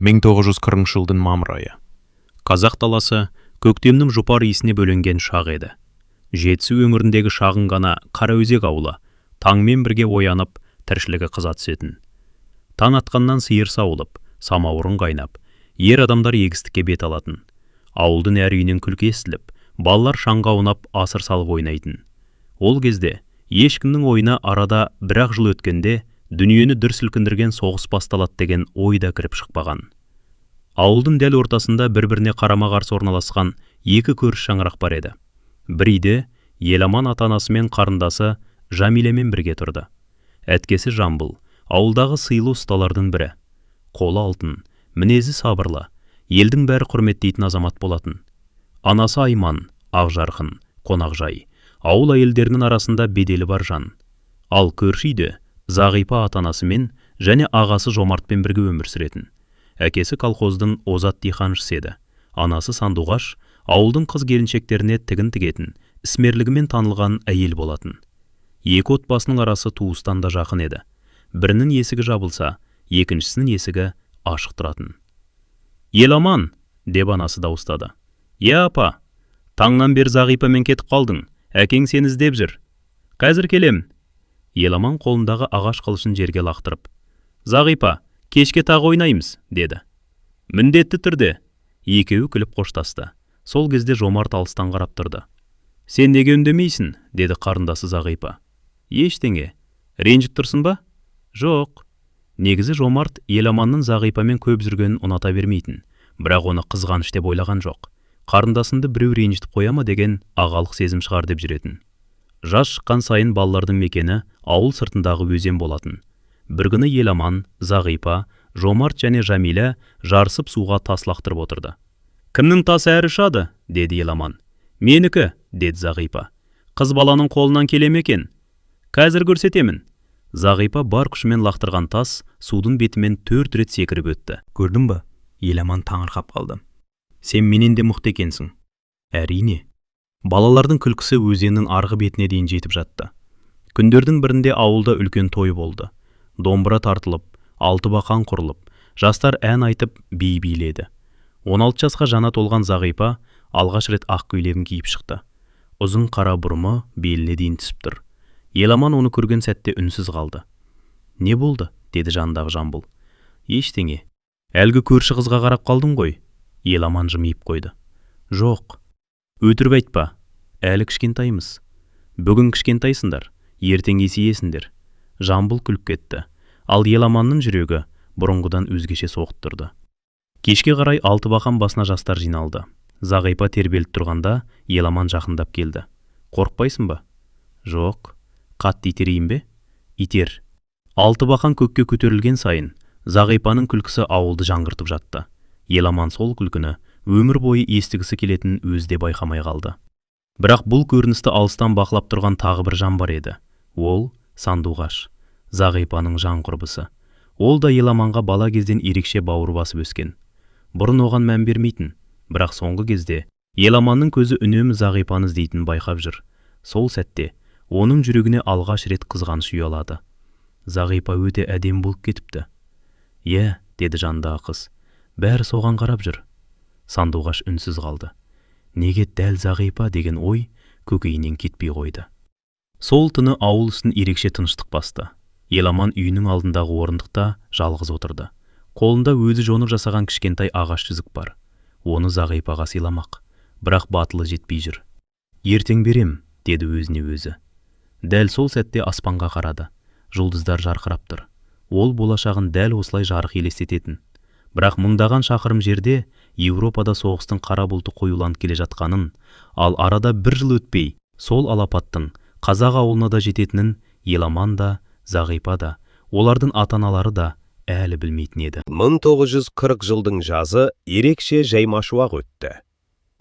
1940 жылдың мамыр айы. Қазақ даласы көктемнің жұпар иісіне бөленген шақ еді. Жетісу өңіріндегі шағын ғана Қараөзек ауылы таңмен бірге оянып, тіршілігі қыза түсетін. Таң атқаннан сиыр сауылып, самауырын қайнап, ер адамдар егістікке бет алатын. Ауылдың әр үйінен күлкі естіліп, балалар шаңға аунап, асыр салып ойнайтын. Ол кезде ешкімнің ойына арада бір-ақ жыл өткенде дүниені дүр сілкіндірген соғыс басталады деген ой да кіріп шықпаған. Ауылдың дәл ортасында бір-біріне қарама-қарсы орналасқан екі көрші шаңырақ бар еді. Бір үйде Еламан ата-анасы мен қарындасы Жамилемен бірге тұрды. Әткесі Жамбыл, ауылдағы сыйлы ұсталардың бірі. Қолы алтын, мінезі сабырлы, елдің бәрі құрметтейтін азамат болатын. Анасы Айман, Ақжарқын, Қонақжай, ауыл әйелдерінің арасында беделі бар жан. Ал көрші үйде Зағипа ата-анасымен және ағасы Жомартпен бірге өмір сүретін. Әкесі колхоздың озат диқаншысы еді. Анасы Сандуғаш ауылдың қыз-келіншектеріне тігін тігетін, ісмерлігімен танылған әйел болатын. Екі отбасының арасы туыстан да жақын еді. Бірінің есігі жабылса, екіншісінің есігі ашық тұратын. «Еламан!» деп анасы дауыстады. «Е апа, таңнан бері Зағипамен кетіп қалдың, әкең сені іздеп жүр. Қазір келем». Еламан қолындағы ағаш қылышын жерге лақтырып, «Зағипа, кешке тағы ойнаймыз», деді. «Міндетті түрде». Екеуі күліп қоштасты. Сол кезде Жомарт алыстан қарап тұрды. «Сен неге үндемейсің?» деді қарындасы Зағипа. «Ештеңе. Ренжіп тұрсың ба?» «Жоқ». Негізі Жомарт Еламанның Зағипамен көп жүргенін ұната бермейтін, бірақ оны қызғаныш деп ойлаған жоқ. Қарындасынды біреу ренжітіп қоя ма деген ағалық сезім шығар деп жүретін. Жаз шыққан сайын балалардың мекені ауыл сыртындағы өзен болатын. Бір күні Еламан, Зағипа, Жомарт және Жамилә жарысып суға тас лақтырып отырды. «Кімнің тасы әрі ұшады?» деді Еламан. «Менікі», деді Зағипа. «Қыз баланың қолынан келе ме екен?» «Қазір көрсетемін». Зағипа бар күшімен лақтырған тас судың бетімен 4 рет секіріп өтті. «Көрдің ба?» Еламан таңырқап қалды. «Сен менен де мықты екенсің». «Әрине». Балалардың күлкісі өзеннің арғы бетіне дейін жетіп жатты. Күндердің бірінде ауылда үлкен той болды. Домбыра тартылып, алты бақан құрылып, жастар ән айтып би биледі. 16 жасқа жана толған Зағипа алғаш рет ақ көйлегін киіп шықты. Ұзын қара бұрымы беліне дейін түсіп тұр. Еламан оны көрген сәтте үнсіз қалды. «Не болды?» деді жанындағы Жамбыл. «Ештеңе. Әлгі көрші қызға қарап қалдың ғой?» Еламан жымиып қойды. «Жоқ. Өтірік айтпа. Әлі кішкентаймыз. Бүгін кішкентайсыңдар, ертең есейесіңдер». Жамбыл күліп кетті. Ал Еламанның жүрегі бұрынғыдан өзгеше соғып тұрды. Кешке қарай алты бақан басына жастар жиналды. Зағипа тербеліп тұрғанда Еламан жақындап келді. «Қорықпайсың ба?» «Жоқ». «Қатты итерейін бе?» «Итер». Алты бақан көкке көтерілген сайын Зағипаның күлкісі ауылды жаңғыртып жатты. Еламан сол күлкіні өмір бойы естігісі келетін өзде байқамай қалды. Бірақ бұл көріністі алыстан бақылап тұрған тағы бір жан бар еді. Ол Сандуғаш, Зағипаның жан құрбысы. Ол да Еламанға бала кезден ерекше бауыр басып өскен. Бұрын оған мән бермейтін, бірақ соңғы кезде Еламанның көзі үнемі Зағипаны іздейтін байқап жүр. Сол сәтте оның жүрегіне алғаш рет қызғаныш ұялады. Зағипа өте әдем болып кетіпті. «Е», деді жандағы қыз, «бәрі соған қарап жүр». Сандуғаш үнсіз қалды. Неге дәл Зағипа деген ой көкейінен кетпей қойды. Сол түні ауыл үстін ерекше тыныштық басты. Еламан үйінің алдындағы орындықта жалғыз отырды. Қолында өзі жонып жасаған кішкентай ағаш жүзік бар. Оны Зағипаға сыйламақ, бірақ батылы жетпей жүр. «Ертең берем», деді өзіне өзі. Дәл сол сәтте аспанға қарады. Жұлдыздар жарқырап тұр. Ол болашағын дәл осылай жарық елестететін. Бірақ мыңдаған шақырым жерде Еуропада соғыстың қара бұлты қоюланып келе жатқанын, ал арада бір жыл өтпей сол алапаттың қазақ ауылына да жететінін Еламан да, Зағипа да, олардың ата-аналары да әлі білмейтін еді. 1940 жылдың жазы ерекше жаймашуақ өтті.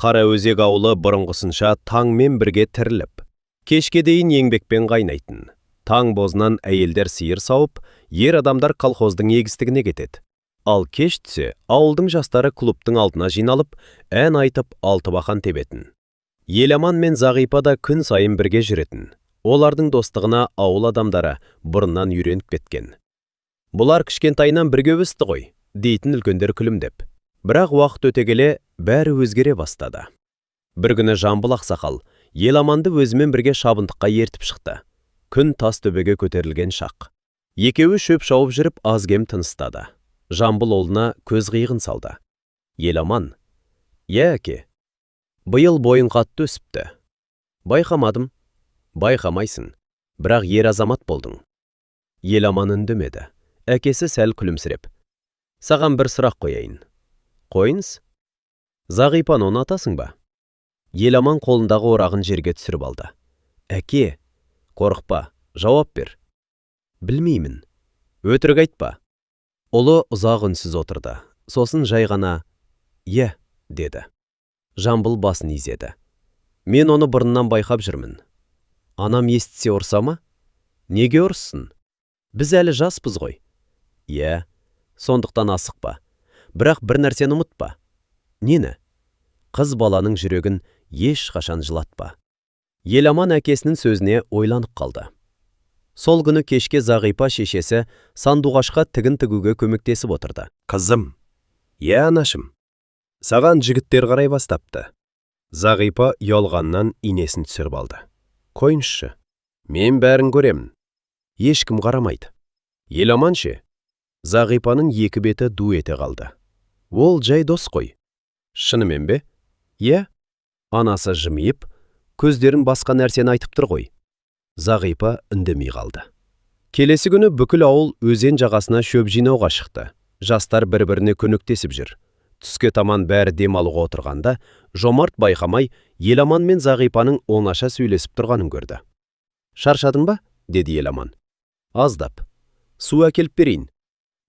Қараөзек ауылы бұрынғысынша таңмен бірге тіріліп, кешке дейін еңбекпен қайнайтын. Таң бозынан әйелдер сиыр сауып, ер адамдар колхоздың егістігіне кетеді. Ал кеш түсе, ауылдың жастары клубтың алдына жиналып, ән айтып алты бақан тебетін. Еламан мен Зағипа да күн сайын бірге жүретін. Олардың достығына ауыл адамдары бұрыннан үйреніп кеткен. Бұлар кішкентайынан бірге өсті ғой. дейтін үлкендер күлімдеп. Бірақ уақыт өте келе бәрі өзгере бастады. Бір күні Жамбыл ақсақал Еламанды өзімен бірге шабындыққа ертіп шықты. Күн тас төбеге көтерілген шақ. Екеуі шөп шауып жүріп аз-кем тыныстады. Жамбыл олына көз қиығын салды. Еламан: «Е, әке, биыл бойың қатты өсіпті». «Байқамадым». «Байқамайсың, бірақ ер азамат болдың». Еламан үндемеді. Әкесі сәл күлімсіреп: «Саған бір сұрақ қояйын». «Қойыңыз». «Зағипаны ұнатасың ба?» Еламан қолындағы орағын жерге түсіріп алды. «Әке, қорықпа, жауап бер». «Білмеймін». «Өтірік айтпа». Ұлы ұзақ үнсіз отырды. Сосын жай ғана «Е», деді. Жамбыл басын изеді. «Мен оны бұрыннан байқап жүрмін». «Анам естісе ұрса ма?» «Неге ұрсын? Біз әлі жаспыз ғой». «Е, сондықтан асықпа. Бірақ бір нәрсені ұмытпа». «Нені?» «Қыз баланың жүрегін ешқашан жылатпа». Еламан әкесінің сөзіне ойланып қалды. Сол күні кешке Зағипа шешесі сандуғашқа тігін тігуге көмектесіп отырды. «Қызым». «Е, анашым. Саған жігіттер қарай бастапты». Зағипа ұялғаннан инесін түсіріп алды. «Қойыңызшы. Мен бәрін көремін». «Ешкім қарамайды». «Еламан ше?» Зағипаның екі беті ду ете қалды. «Ол жай дос қой». «Шынымен бе?» «Е». Анасы жымиып, көздерін басқа нәрсені айтып тұр ғой. Зағипа үндемей қалды. Келесі күні бүкіл ауыл өзен жағасына шөп жинауға шықты. Жастар бір-біріне көмектесіп жүр. Түске таман бәрі демалуға отырғанда, Жомарт байқамай Еламан мен Зағипаның оңаша сөйлесіп тұрғанын көрді. «Шаршадың ба?» деді Еламан. «Аздап. Су әкеліп берейін».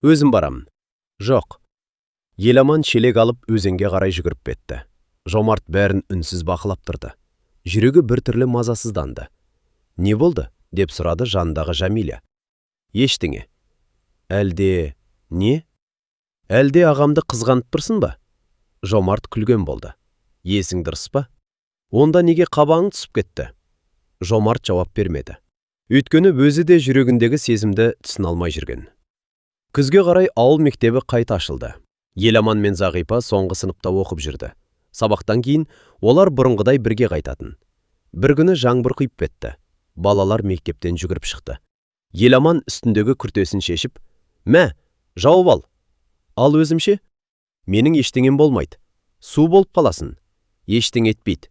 «Өзім барамын». «Жоқ». Еламан шелек алып өзенге қарай жүгіріп кетті. Жомарт бәрін үнсіз бақылап тұрды. Жүрегі бір түрлі мазасызданды. «Не болды?» деп сұрады жанындағы Жамиля. «Ештеңе». «Әлде...» «Не?» «Әлде ағамды қызғанып тұрсың ба?» Жомарт күлген болды. «Есің дұрыс па? Онда неге қабағың түсіп кетті?» Жомарт жауап бермеді. Өйткені өзі де жүрегіндегі сезімді түсіне алмай жүрген. Күзге қарай ауыл мектебі қайта ашылды. Еламан мен Зағипа соңғы сыныпта оқып жүрді. Сабақтан кейін олар бұрынғыдай бірге қайтатын. Бір күні жаңбыр құйып кетті. Балалар мектептен жүгіріп шықты. Еламан үстіндегі күртесін шешіп: «Мә, жауып ал». «Ал өзімше?» «Менің ештеңем болмайды. Су болып қаласын». «Ештеңе етпейді».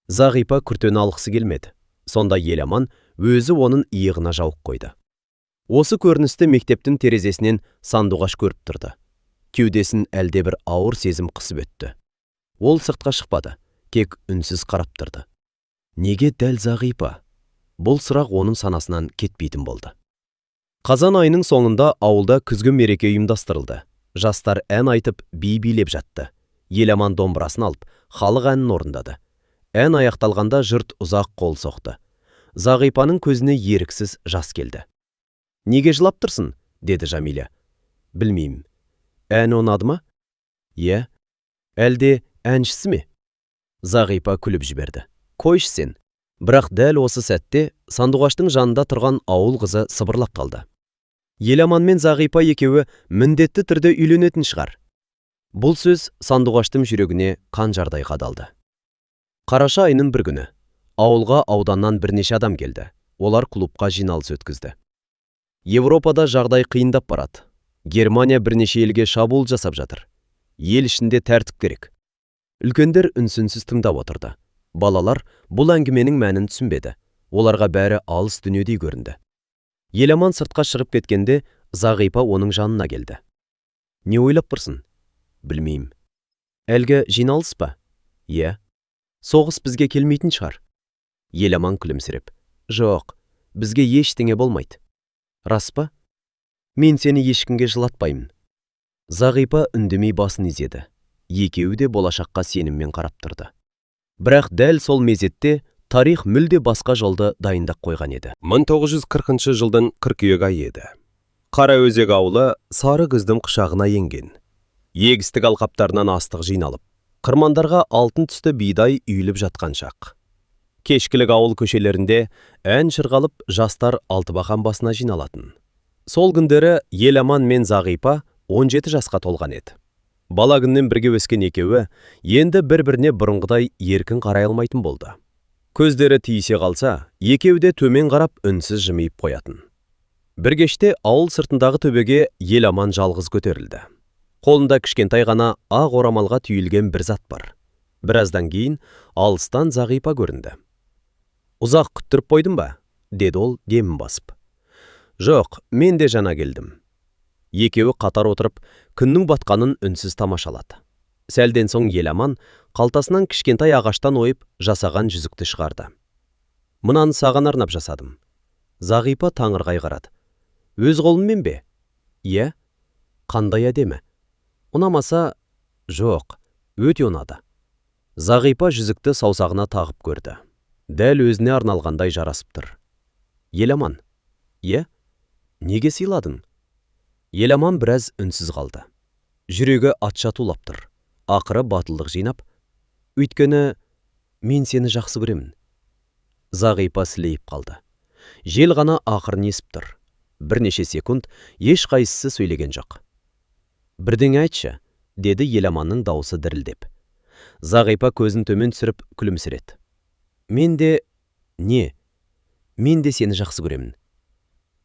Зағипа күртені алғысы келмеді. Сонда Еламан өзі оның иығына жауып қойды. Осы көріністі мектептің терезесінен сандуғаш көріп тұрды. Кеудесін әлдебір ауыр сезім қысып өтті. Ол сыртқа шықпады, тек үнсіз қарап тұрды. Неге дәл Зағипа? Бұл сұрақ оның санасынан кетпейтін болды. Қазан айының соңында ауылда күзгі мереке ұйымдастырылды. Жастар ән айтып, би билеп жатты. Еламан домбырасын алып, халық әнін орындады. Ән аяқталғанда жұрт ұзақ қол соқты. Зағипаның көзіне еріксіз жас келді. «Неге жылап тұрсың?» деді Жамиля. «Білмеймін». «Ән ұнады ма?» «Е». «Әлде әншісі ме?» Зағипа күліп жіберді. «Қойшы сен». Бірақ дәл осы сәтте сандуғаштың жанында тұрған ауыл қызы сыбырлап қалды. Еламан мен Зағипа екеуі міндетті түрде үйленетін шығар. Бұл сөз сандуғаштың жүрегіне қанжардай қадалды. Қараша айының бір күні ауылға ауданнан бірнеше адам келді. Олар клубқа жиналыс өткізді. Европада жағдай қиындап барады. Германия бірнеше елге шабуыл жасап жатыр. Ел ішінде тәртіп керек. Үлкендер үнсінсіз тыңдап отырды. Балалар бұл әңгіменің мәнін түсінбеді. Оларға бәрі алыс дүниедей көрінді. Еламан сыртқа шығып кеткенде Зағипа оның жанына келді. «Не ойлап тұрсың?» «Білмеймін». «Әлгі жиналыс па?» «Е». «Соғыс бізге келмейтін шығар». Еламан күлімсіреп: «Жоқ, бізге ештеңе болмайды». «Рас па?» «Мен сені ешкімге жылатпаймын». Зағипа үндемей басын изеді. Екеуі де болашаққа сеніммен қарап тұрды. Бірақ дәл сол мезетте тарих мүлде басқа жолды дайындап қойған еді. 1940 жылдың қыркүйек айы еді. Қараөзек ауылы сары күздің құшағына енген. Егістік алқаптарынан астық жиналып, қырмандарға алтын түсті бидай үйіліп жатқан шақ. Кешкілік ауыл көшелерінде ән шырғалып, жастар Алтыбақан басына жиналатын. Сол күндері Еламан мен Зағипа 17 жасқа толған еді. Бала күннен бірге өскен екеуі енді бір-біріне бұрынғыдай еркін қарай алмайтын болды. Көздері тиісе қалса, екеуі де төмен қарап үнсіз жымиып қоятын. Бір кеште ауыл сыртындағы төбеге Еламан жалғыз көтерілді. Қолында кішкентай ғана ақ орамалға түйілген бір зат бар. Біраздан кейін алыстан Зағипа көрінді. «Ұзақ күттіріп қойдың ба?» деді ол демін басып. «Жоқ, мен де жаңа келдім». Екеуі қатар отырып, күннің батқанын үнсіз тамашалады. Сәлден соң Еламан қалтасынан кішкентай ағаштан ойып жасаған жүзікті шығарды. «Мынаны саған арнап жасадым». Зағипа таңырқай қарады. «Өз қолыммен бе?» «Иә». «Қандай әдемі?» «Ұнамаса?» «Жоқ, өте ұнады». Зағипа жүзікті саусағына тағып көрді. Дәл өзіне арналғандай жарасып тұр. «Еламан?» «Иә». «Неге сыйладың?» Еламан біраз үнсіз қалды. Жүрегі атша тулап тұр. Ақыры батылдық жинап, «Өйткені мен сені жақсы көремін». Зағипа сілейіп қалды. Жел ғана ақырын есіп тұр. Бірнеше секунд еш қайсысы сөйлеген жоқ. «Бірдеңе айтшы», деді Еламанның дауысы дірілдеп. Зағипа көзін төмен түсіріп күлімсіреді. «Мен де...» «Не?» «Мен де сені жақсы көремін».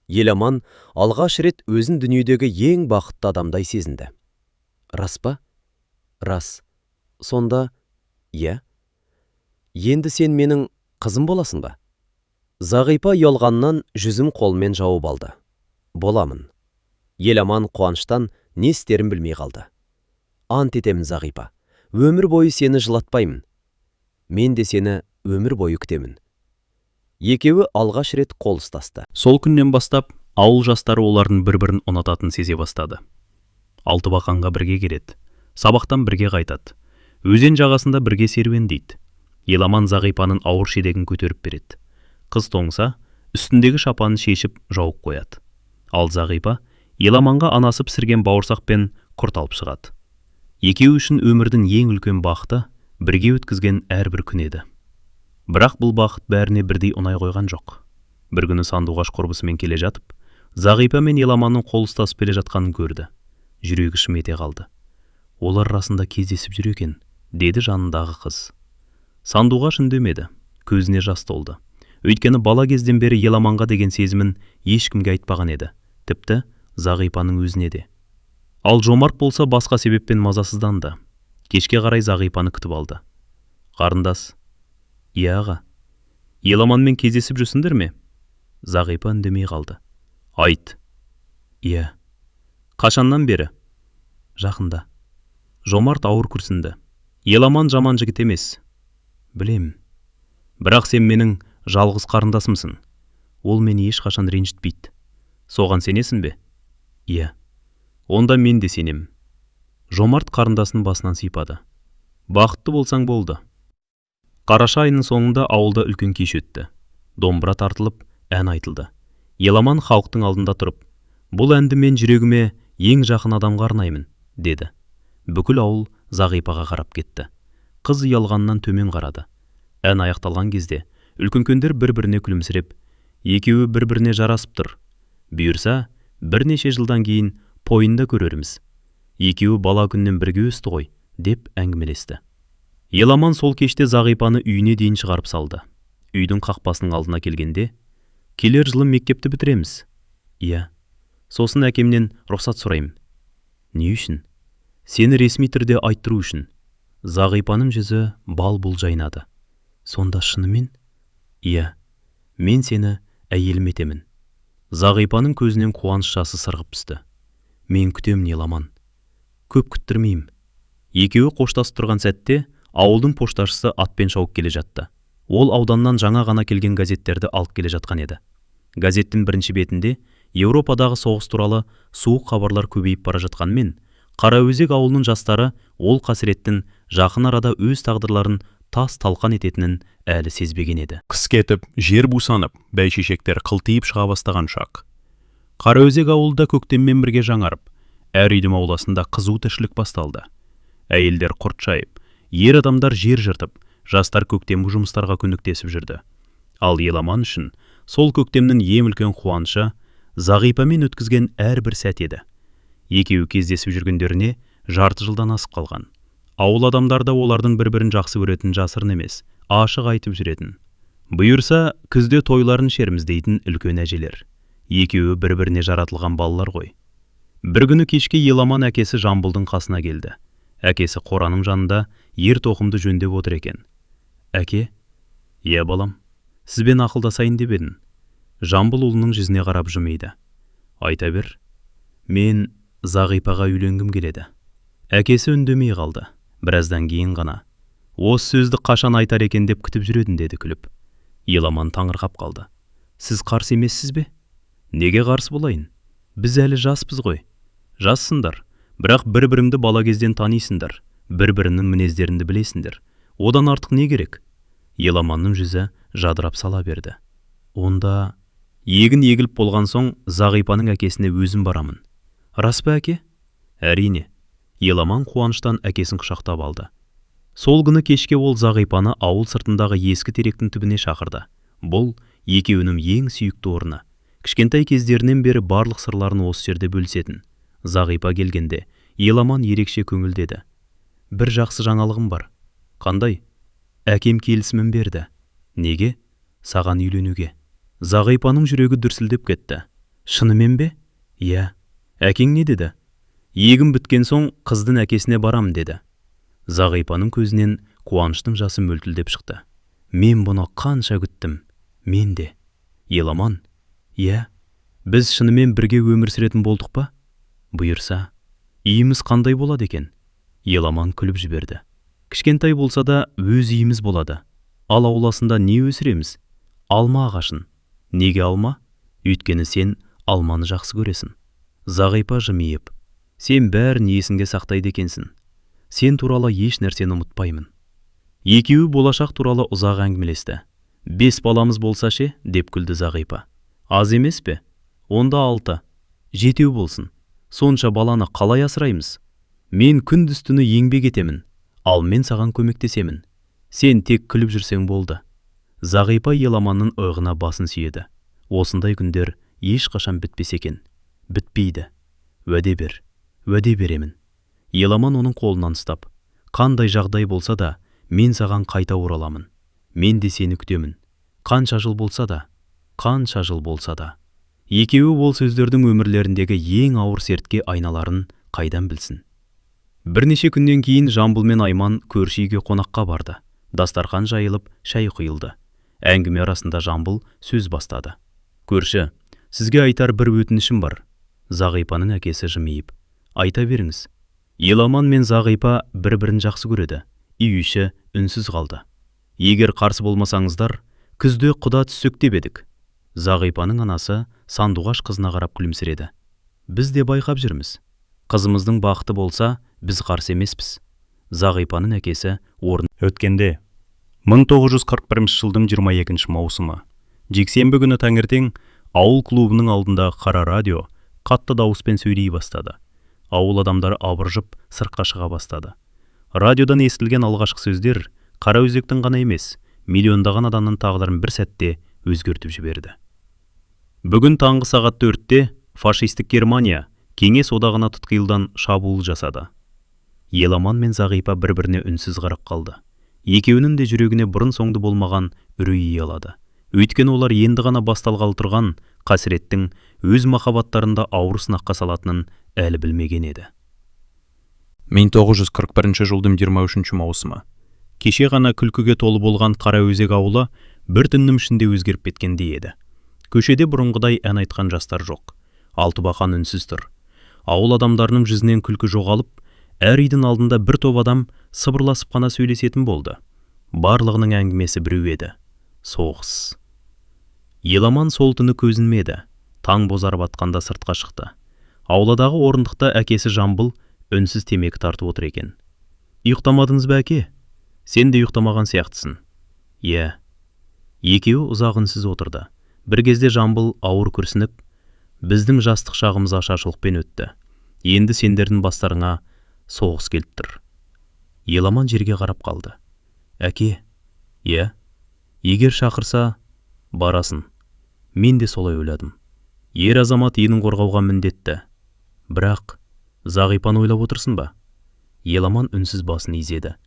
Еламан алғаш рет өзін дүниедегі ең бақытты адамдай сезінді. «Рас па?» «Рас». «Сонда...» «Иә». «Енді сен менің қызым боласың ба?» Зағипа ұялғаннан жүзін қолмен жауып алды. «Боламын». Еламан қуаныштан не істерін білмей қалды. «Ант етемін, Зағипа, өмір бойы сені жылатпаймын». «Мен де сені өмір бойы күтемін». Екеуі алғаш рет қол ұстасты. Сол күннен бастап, ауыл жастары олардың бір-бірін ұнататын сезе бастады. Алтыбақанға бірге келеді, сабақтан бірге қайтады. Өзен жағасында бірге серуендейді. Еламан Зағипаның ауыр шелегін көтеріп береді. Қыз тоңса, үстіндегі шапанын шешіп жауып қояды. Ал Зағипа Еламанға анасы пісірген бауырсақ пен құрт алып шығады. Екеуі үшін өмірдің ең үлкен бақыты бірге өткізген әрбір күн еді. Бірақ бұл бақыт бәріне бірдей ұнай қойған жоқ. Бір күні сандуғаш құрбысымен келе жатып, Зағипа мен Еламанның қол ұстасып келе жатқанын көрді. Жүрегі шым ете қалды. «Олар арасында кездесіп жүр екен», деді жанындағы қыз. Сандуғаш үндемеді, көзіне жас толды. Өйткені бала кезден бері Еламанға деген сезімін ешкімге айтпаған еді, тіпті Зағипаның өзіне де. Ал Жомарт болса басқа себеппен мазасызданды. Кешке қарай Зағипаны күтіп алды. «Қарындас». «Иә аға». «Еламанмен кездесіп жүрсіңдер ме?» Зағипа үндемей қалды. «Айт». «Иә». «Қашаннан бері?» «Жақында». Жомарт ауыр күрсінді. «Еламан жаман жігіт емес». «Білем. Бірақ сен менің жалғыз қарындасымсың. Ол мені ешқашан ренжітпейді. Соған сенесің бе?» «Иә». «Онда мен де сенем». Жомарт қарындасын басынан сипады. «Бақытты болсаң болды». Қараша айының соңында ауылда үлкен кеш өтті. Домбыра тартылып, ән айтылды. Еламан халықтың алдында тұрып, «Бұл әнді мен жүрегіме ең жақын адамға арнаймын», деді. Бүкіл ауыл Зағипаға қарап кетті. Қыз ұялғаннан төмен қарады. Ән аяқталған кезде үлкендер бір-біріне күлімсіреп, екеуі бір-біріне жарасып тұр. Бұйырса, бірнеше жылдан кейін пойында көрерміз. Екеуі бала күннен бірге өсті ғой, деп әңгімелесті. Еламан сол кеште Зағипаны үйіне дейін шығарып салды. Үйдің қақпасының алдына келгенде, «Келер жылы мектепті бітіреміз». «Иә». «Сосын әкемнен рұқсат сұрайым». «Не үшін?» «Сені ресми түрде айттыру үшін». Зағипаның жүзі бал-бұл жайнады. «Сонда шынымен?» «Иә, мен сені әйелім етемін». Зағипаның көзінен қуаныш жасы сырғып түсті. «Мен күтемін, Еламан. Көп күттірмеймін». Екеуі қоштасып тұрған сәтте ауылдың пошташысы атпен шауып келе жатты. Ол ауданнан жаңа ғана келген газеттерді алып келе жатқан еді. Газеттің бірінші бетінде Еуропадағы соғыс туралы суық хабарлар көбейіп бара жатқанмен, Қараөзек ауылының жастары ол қасіреттің жақын арада өз тағдырларын тас талқан ететінін әлі сезбеген еді. Қыс кетіп, жер бусанып, бәйшешектер қылтиып шыға бастаған шақ. Қараөзек ауылда көктеммен бірге жаңарып, әр үйдің ауласында қызу тіршілік басталды. Әйелдер құрт шайып, ер адамдар жер жыртып, жастар көктемгі жұмыстарға көмектесіп жүрді. Ал Еламан үшін сол көктемнің ең үлкен қуанышы Зағипамен өткізген әрбір сәт еді. Екеуі кездесіп жүргендеріне жарты жылдан асып қалған. Ауыл адамдарда олардың бір-бірін жақсы көретін жасырын емес, ашық айтып жүретін. Бұйырса, күзде тойларын шерміз дейтін үлкен әжелер. Екеуі бір-біріне жаратылған балалар ғой. Бір күні кешке Еламан әкесі Жамбылдың қасына келді. Әкесі қораның жанында ер тоқымды жөндеп отыр екен. Әке, «Иә балам, сізбен ақылдасайын деп едім». Жамбыл ұлының жүзіне қарап жымиды. «Айта бер». «Мен Зағипаға үйленгім келеді». Әкесі үндемей қалды. Біраздан кейін ғана «Осы сөзді қашан айтар екен деп күтіп жүретін» деді күліп. Еламан таңырқап қалды. «Сіз қарсы емессіз бе?» «Неге қарсы болайын? Біз әлі жаспыз ғой». «Жассыңдар, бірақ бір-біріңді бала кезден танисыңдар, бір-бірінің мінездеріңді білесіңдер. Одан артық не керек?» Еламанның жүзі жадырап сала берді. «Онда егін егіліп болған соң Зағипаның әкесіне өзім барамын». «Рас па, әке?» «Әрине». Еламан қуаныштан әкесін құшақтап алды. Сол күні кешке ол Зағипаны ауыл сыртындағы ескі теректің түбіне шақырды. Бұл екеуінің ең сүйікті орны. Кішкентай кездерінен бері барлық сырларын осы жерде бөлісетін. Зағипа келгенде Еламан ерекше көңілдеді. «Бір жақсы жаңалығым бар». «Қандай?» «Әкем келісімін берді». «Неге?» «Саған үйленуге». Зағипаның жүрегі дүрсілдеп кетті. «Шынымен бе?» «Иә». «Әкең не деді?» «Егін біткен соң қыздың әкесіне барам» деді. Зағипаның көзінен қуаныштың жасы мөлтілдеп шықты. «Мен бұны қанша күттім». «Мен де». «Еламан?» «Иә». «Біз шынымен бірге өмір сүретін болдық па?» «Бұйырса». «Үйіміз қандай болады екен?» Еламан күліп жіберді. «Кішкентай болса да өз үйіміз болады. Ал ауласында не өсіреміз?» «Алма ағашын». «Неге алма?» «Өйткені сен алманы жақсы көресің». Зағипа жымиып: «Сен бәрін есіңде сақтайды екенсің. Сен туралы еш нәрсені ұмытпаймын». Екеуі болашақ туралы ұзақ әңгімелесті. «5 баламыз болса ше?» деп күлді Зағипа. «Аз емес пе?» «Онда 6. 7 болсын. Сонша баланы қалай асыраймыз?» «Мен күндіз-түні еңбек етемін, ал мен саған көмектесемін. Сен тек күліп жүрсең болды». Зағипа Еламанның ойғына басын сүйеді. «Осындай күндер ешқашан бітпес екен». «Бітпейді. Уәде бер». «Уәде беремін». Еламан оның қолынан ұстап: «Қандай жағдай болса да, мен саған қайта ораламын. Мен де сені күтемін. Қанша жыл болса да, қанша жыл болса да». Екеуі ол сөздердің өмірлеріндегі ең ауыр сертке айналарын қайдан білсін. Бірнеше күннен кейін Жамбыл мен Айман көрші үйге қонаққа барды. Дастархан жайылып, шай құйылды. Әңгіме арасында Жамбыл сөз бастады. «Көрші, сізге айтар бір өтінішім бар». Зағипаның әкесі жымиып: «Айта беріңіз». Еламан мен Зағипа бір-бірін жақсы көреді. Үй іші үнсіз қалды. «Егер қарсы болмасаңыздар, күзде құда түссек деп едік». Зағипаның анасы Сандуғаш қызына қарап күлімсіреді. «Біз де байқап жүрміз. Қызымыздың бақыты болса, біз қарсы емеспіз». Зағипаның әкесі орын Өткенде 1941 жылдың 22 маусымы жексенбі күні таңертең ауыл клубының алдындағы қара радио қатты дауыспен сөйлей бастады. Ауыл адамдары абыржып сыртқа шыға бастады. Радиодан естілген алғашқы сөздер Қараөзектің ғана емес, миллиондаған адамның тағдырын бір сәтте өзгертіп жіберді. Бүгін таңғы сағат 4-те фашистік Германия Кеңес одағына тұтқиылдан шабуыл жасады. Еламан мен Зағипа бір-біріне үнсіз қарап қалды. Екеуінің де жүрегіне бұрын соңды болмаған үрей алады. Өйткені олар енді ғана басталғалы тұрған қасіреттің өз махаббаттарында ауыр сынаққа салатынын әлі білмеген еді. 1941 жылдың 23 маусымы. Кеше ғана күлкіге толы болған Қараөзек ауылы бір түннің ішінде өзгеріп кеткендей еді. Көшеде бұрынғыдай ән айтқан жастар жоқ. Алтыбақан үнсіз тұр. Ауыл адамдарының жүзінен күлкі жоғалып, әр үйдің алдында бір топ адам сыбырласып қана сөйлесетін болды. Барлығының әңгімесі біреу еді: соғыс. Еламан сол түні көзінмеді. Таң бозарып атқанда сыртқа шықты. Ауладағы орындықта әкесі Жамбыл үнсіз темекі тартып отыр екен. «Ұйықтамадыңыз ба әке?» «Сен де ұйықтамаған сияқтысың». «Иә». Екеуі ұзақ үнсіз отырды. Бір кезде Жамбыл ауыр күрсініп: «Біздің жастық шағымыз ашаршылықпен өтті. Енді сендердің бастарыңа соғыс келіп тұр». Еламан жерге қарап қалды. «Әке?» «Иә». «Егер шақырса, барасың». Мен де солай ойладым. Ер азамат елін қорғауға міндетті. Бірақ Зағипаны ойлап отырсын ба? Еламан үнсіз басын изеді.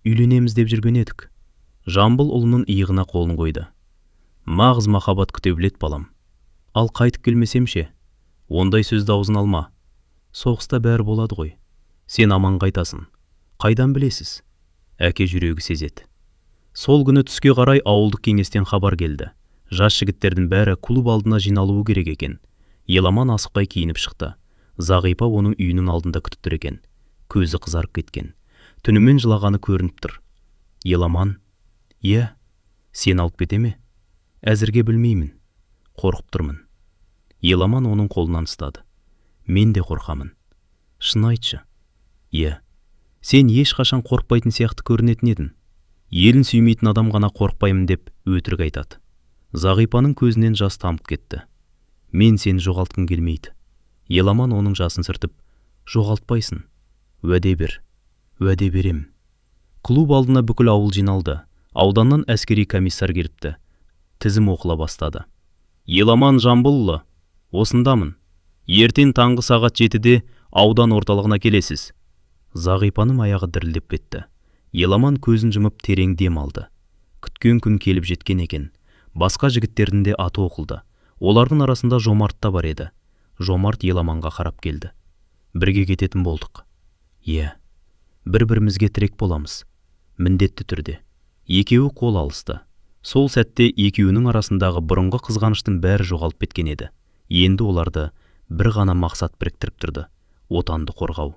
Үйленеміз деп жүрген едік. Жамбыл ұлының иығына қолын қойды. Мағыз махаббат күте білет балам. Ал қайтып келмесем ше? Ондай сөзді аузын алма. Соғыста бәрі болады ғой. Сен аман қайтасың. Қайдан білесіз? Әке жүрегі сезеді. Сол күні түске қарай ауылдық кеңестен хабар келді. Жас жігіттердің бәрі клуб алдына жиналуы керек екен. Еламан асықпай киініп шықты. Зағипа оның үйінің алдында күтіп тұр екен. Көзі қызарып кеткен. Түнімен жылағаны көрініп тұр. Еламан, «Иә, сен алып кете ме?» «Әзірге білмеймін. Қорқып тұрмын». Еламан оның қолынан ұстады. «Мен де қорқамын. Шын айтшы». «Иә, сен ешқашан қорқпайтын сияқты көрінетін едің. Елін сүймейтін адам ғана қорқпаймын деп өтірік айтады». Зағипаның көзінен жас тамып кетті. «Мен сені жоғалтқым келмейді». Еламан оның жасын сүртіп, «Жоғалтпайсың. Уәде бер». «Уәде берем». Клуб алдына бүкіл ауыл жиналды. Ауданнан әскери комиссар келіпті. Тізім оқыла бастады. «Еламан Жамбылұлы, осындамын. Ертең таңғы сағат 7-де аудан орталығына келесіз». Зағипаның аяғы дірілдеп кетті. Еламан көзін жұмып терең дем алды. Күткен күн келіп жеткен екен. Басқа жігіттердің де аты оқылды. Олардың арасында Жомарт та бар еді. Жомарт Еламанға қарап келді. «Бірге кететін болдық». «Иә, бір-бірімізге тірек боламыз. Міндетті түрде». Екеуі қол алысты. Сол сәтте екеуінің арасындағы бұрынғы қызғаныштың бәрі жоғалып кеткен еді. Енді оларды бір ғана мақсат біріктіріп тұрды. Отанды қорғау.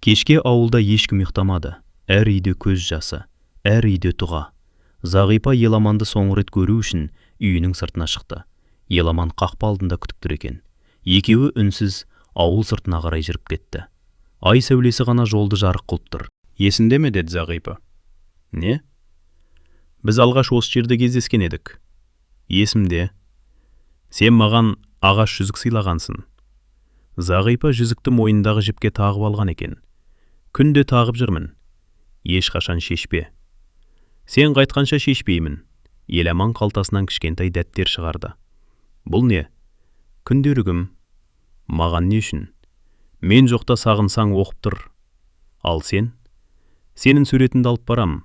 Кешке ауылда ешкім ұйықтамады. Әр үйде көз жасы, әр үйде тұға. Зағипа Еламанды соңғы рет көру үшін үйінің сыртына шықты. Еламан қақпа алдында күтіп тұр екен. Екеуі үнсіз ауыл сыртына қарай жүріп кетті. Ай сәулесі ғана жолды жарық қылып тұр. «Есіңде ме?» деді Зағипа. «Не?» «Біз алғаш осы жерде кездескен едік». «Есімде. Сен маған ағаш жүзік сыйлағансың». Зағипа жүзікті мойнындағы жіпке тағып алған екен. «Күнде тағып жүрмін. Ешқашан шешпе». «Сен қайтқанша шешпеймін». Еламан қалтасынан кішкентай дәттер шығарды. «Бұл не?» «Күнделігім». «Маған не үшін?» «Мен жоқта сағынсаң оқып тұр». «Ал сен?» «Сенің суретіңді алып барам».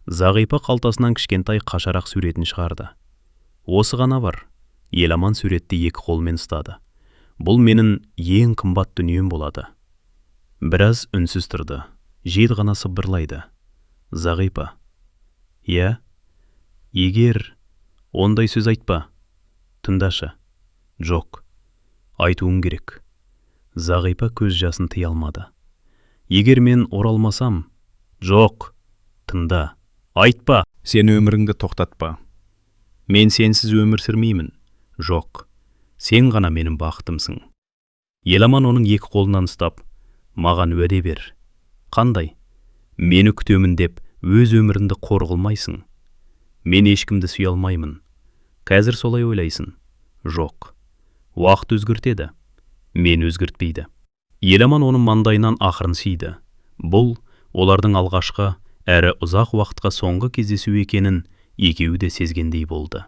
Зағипа қалтасынан кішкентай қашарақ суретін шығарды. «Осы ғана бар». Еламан суретті екі қолмен ұстады. «Бұл менің ең қымбат дүнием болады». Біраз үнсіз тұрды. Жел ғана сыбырлайды. «Зағипа». «Иә?» «Егер...» «Ондай сөз айтпа». «Тыңдашы». «Жоқ». «Айтуың керек». Зағипа көз жасын тыя алмады. «Егер мен оралмасам...» «Жоқ». «Тыңда». «Айтпа». «Сен өміріңді тоқтатпа». «Мен сенсіз өмір сүрмеймін». «Жоқ». «Сен ғана менің бақытымсың». Еламан оның екі қолынан ұстап, «Маған уәде бер». «Қандай?» «Мені күтемін деп өз өміріңді қор қылмайсың». «Мен ешкімді сүйе алмаймын». «Қазір солай ойлайсың». «Жоқ». «Уақыт өзгертеді». «Мен өзгертпейді». Еламан оның маңдайынан ақырын сүйді. Бұл олардың алғашқы әрі ұзақ уақытқа соңғы кездесу екенін екеуі де сезгендей болды.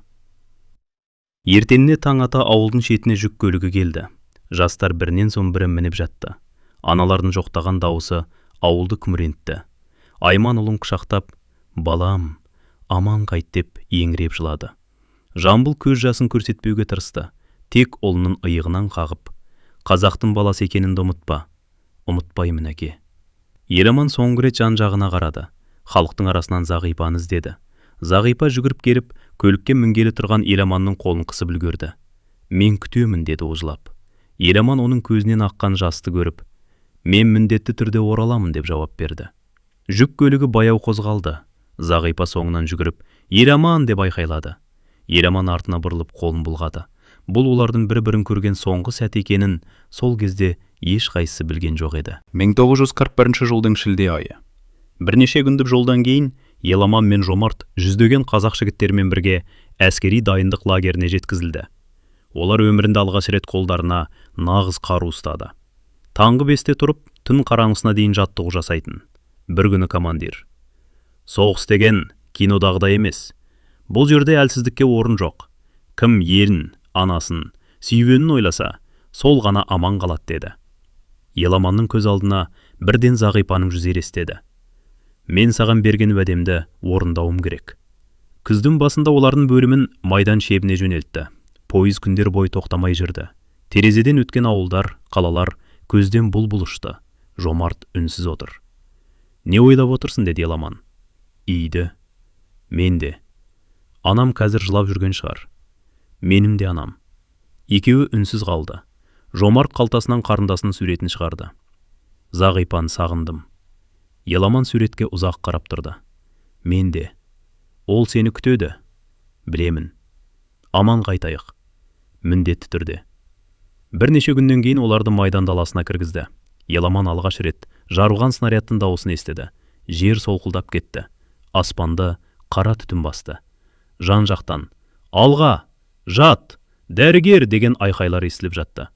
Ертеңіне таң ата ауылдың шетіне жүк көлігі келді. Жастар бірінен соң бірі мініп жатты. Аналардың жоқтаған дауысы ауылды күмірентті. Айман ұлын құшақтап, «Балам, аман қайт» деп еңіреп жылады. Жамбыл көз жасын көрсетпеуге тырысты. Тек ұлының иығынан қағып, «Қазақтың баласы екеніңді ұмытпа». «Ұмытпаймын, әке». Еламан соңғы рет жан-жағына қарады. Халықтың арасынан Зағипаны іздеді. Зағипа жүгіріп келіп, көлікке мінгелі тұрған Еламанның қолын қысып үлгерді. «Мен күтемін» деді озылап. Еламан оның көзінен аққан жасты көріп, «Мен міндетті түрде ораламын» деп жауап берді. Жүк көлігі баяу қозғалды. Зағипа соңынан жүгіріп, «Еламан» деп айқайлады. Еламан артына бұрылып қолын бұлғады. Бұл олардың бір-бірін көрген соңғы сәт екенін сол кезде еш қайсысы білген жоқ еді. 1941 жылдың шілде айы. Бірнеше күндік жолдан кейін Еламан мен Жомарт жүздеген қазақ жігіттермен бірге әскери дайындық лагеріне жеткізілді. Олар өмірінде алғаш рет қолдарына нағыз қару ұстады. Таңғы 5-те тұрып, түн қараңғысына дейін жаттығу жасайтын. Бір күні командир: «Соғыс деген кинодағыдай емес. Бұл жерде әлсіздікке орын жоқ. Кім елін, анасын, сүйгенін ойласа, сол ғана аман қалады» деді. Еламанның көз алдына бірден Зағипаның жүзі елестеді. Мен саған берген уәдемді орындауым керек. Күздің басында олардың бөлімін майдан шебіне жөнелтті. Пойыз күндер бойы тоқтамай жүрді. Терезеден өткен ауылдар, қалалар көзден бұлбұл ұшты. Жомарт үнсіз отыр. Не ойлап отырсың, деді Еламан. Үйді. Мен де. Анам қазір жылап жүрген шығар. Менің де анам. Екеуі үнсіз қалды. Жомарт қалтасынан қарындасының суретін шығарды. Зағипаны сағындым. Еламан суретке ұзақ қарап тұрды. Мен де. Ол сені күтеді. Білемін. Аман қайтайық. Міндетті түрде. Бірнеше күннен кейін оларды майдан даласына кіргізді. Еламан алғаш рет жарылған снарядтың дауысын естіді. Жер солқылдап кетті. Аспанды қара түтін басты. Жан-жақтан «Алға! Жат! Дәрігер!» деген айқайлар естіліп жатты.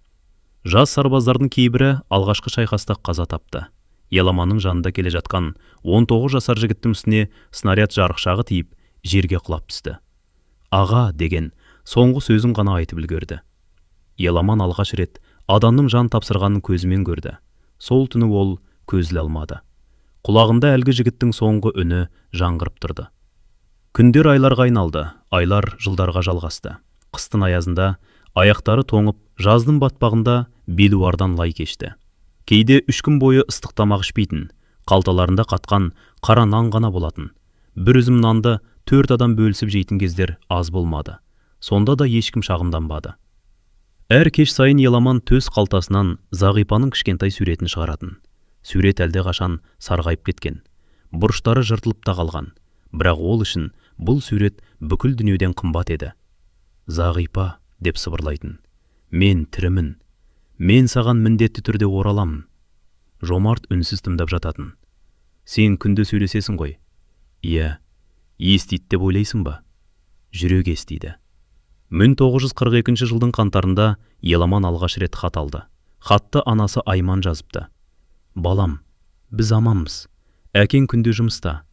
Жас сарбаздардың кейбірі алғашқы шайқаста қаза тапты. Еламанның жанында келе жатқан 19 жасар жігіттің үстіне снаряд жарықшағы тиіп, жерге құлап түсті. «Аға!» деген соңғы сөзін ғана айтып үлгерді. Еламан алғаш рет адамның жан тапсырғанын көзімен көрді. Сол түні ол көзіле алмады. Құлағында әлгі жігіттің соңғы үні жаңғырып тұрды. Күндер айларға айналды, айлар жылдарға жалғасты. Қыстың аязында аяқтары тоңып, жаздың батпағында белуардан лай кешті. Кейде 3 күн бойы ыстық тамақ ішпейтін, қалталарында қатқан қара нан ғана болатын. Бір үзім нанды 4 адам бөлісіп жейтін кездер аз болмады. Сонда да ешкім шағымданбады. Әр кеш сайын Еламан төс қалтасынан Зағипаның кішкентай суретін шығаратын. Сурет әлде қашан сарғайып кеткен. Бұрыштары жыртылып та қалған. Бірақ ол үшін бұл сурет бүкіл дүниеден қымбат еді. Зағипа, деп сыбырлайтын. Мен тірімін. Мен саған міндетті түрде ораламын. Жомарт үнсіз тыңдап жататын. Сен күнде сөйлесесің ғой. Иә, естиді деп ойлайсың ба? Жүрек естиді. 1942 жылдың қаңтарында Еламан алғаш рет хат алды. Хатты анасы Айман жазыпты. Балам, біз аманбыз. Әкең күнде жұмыста.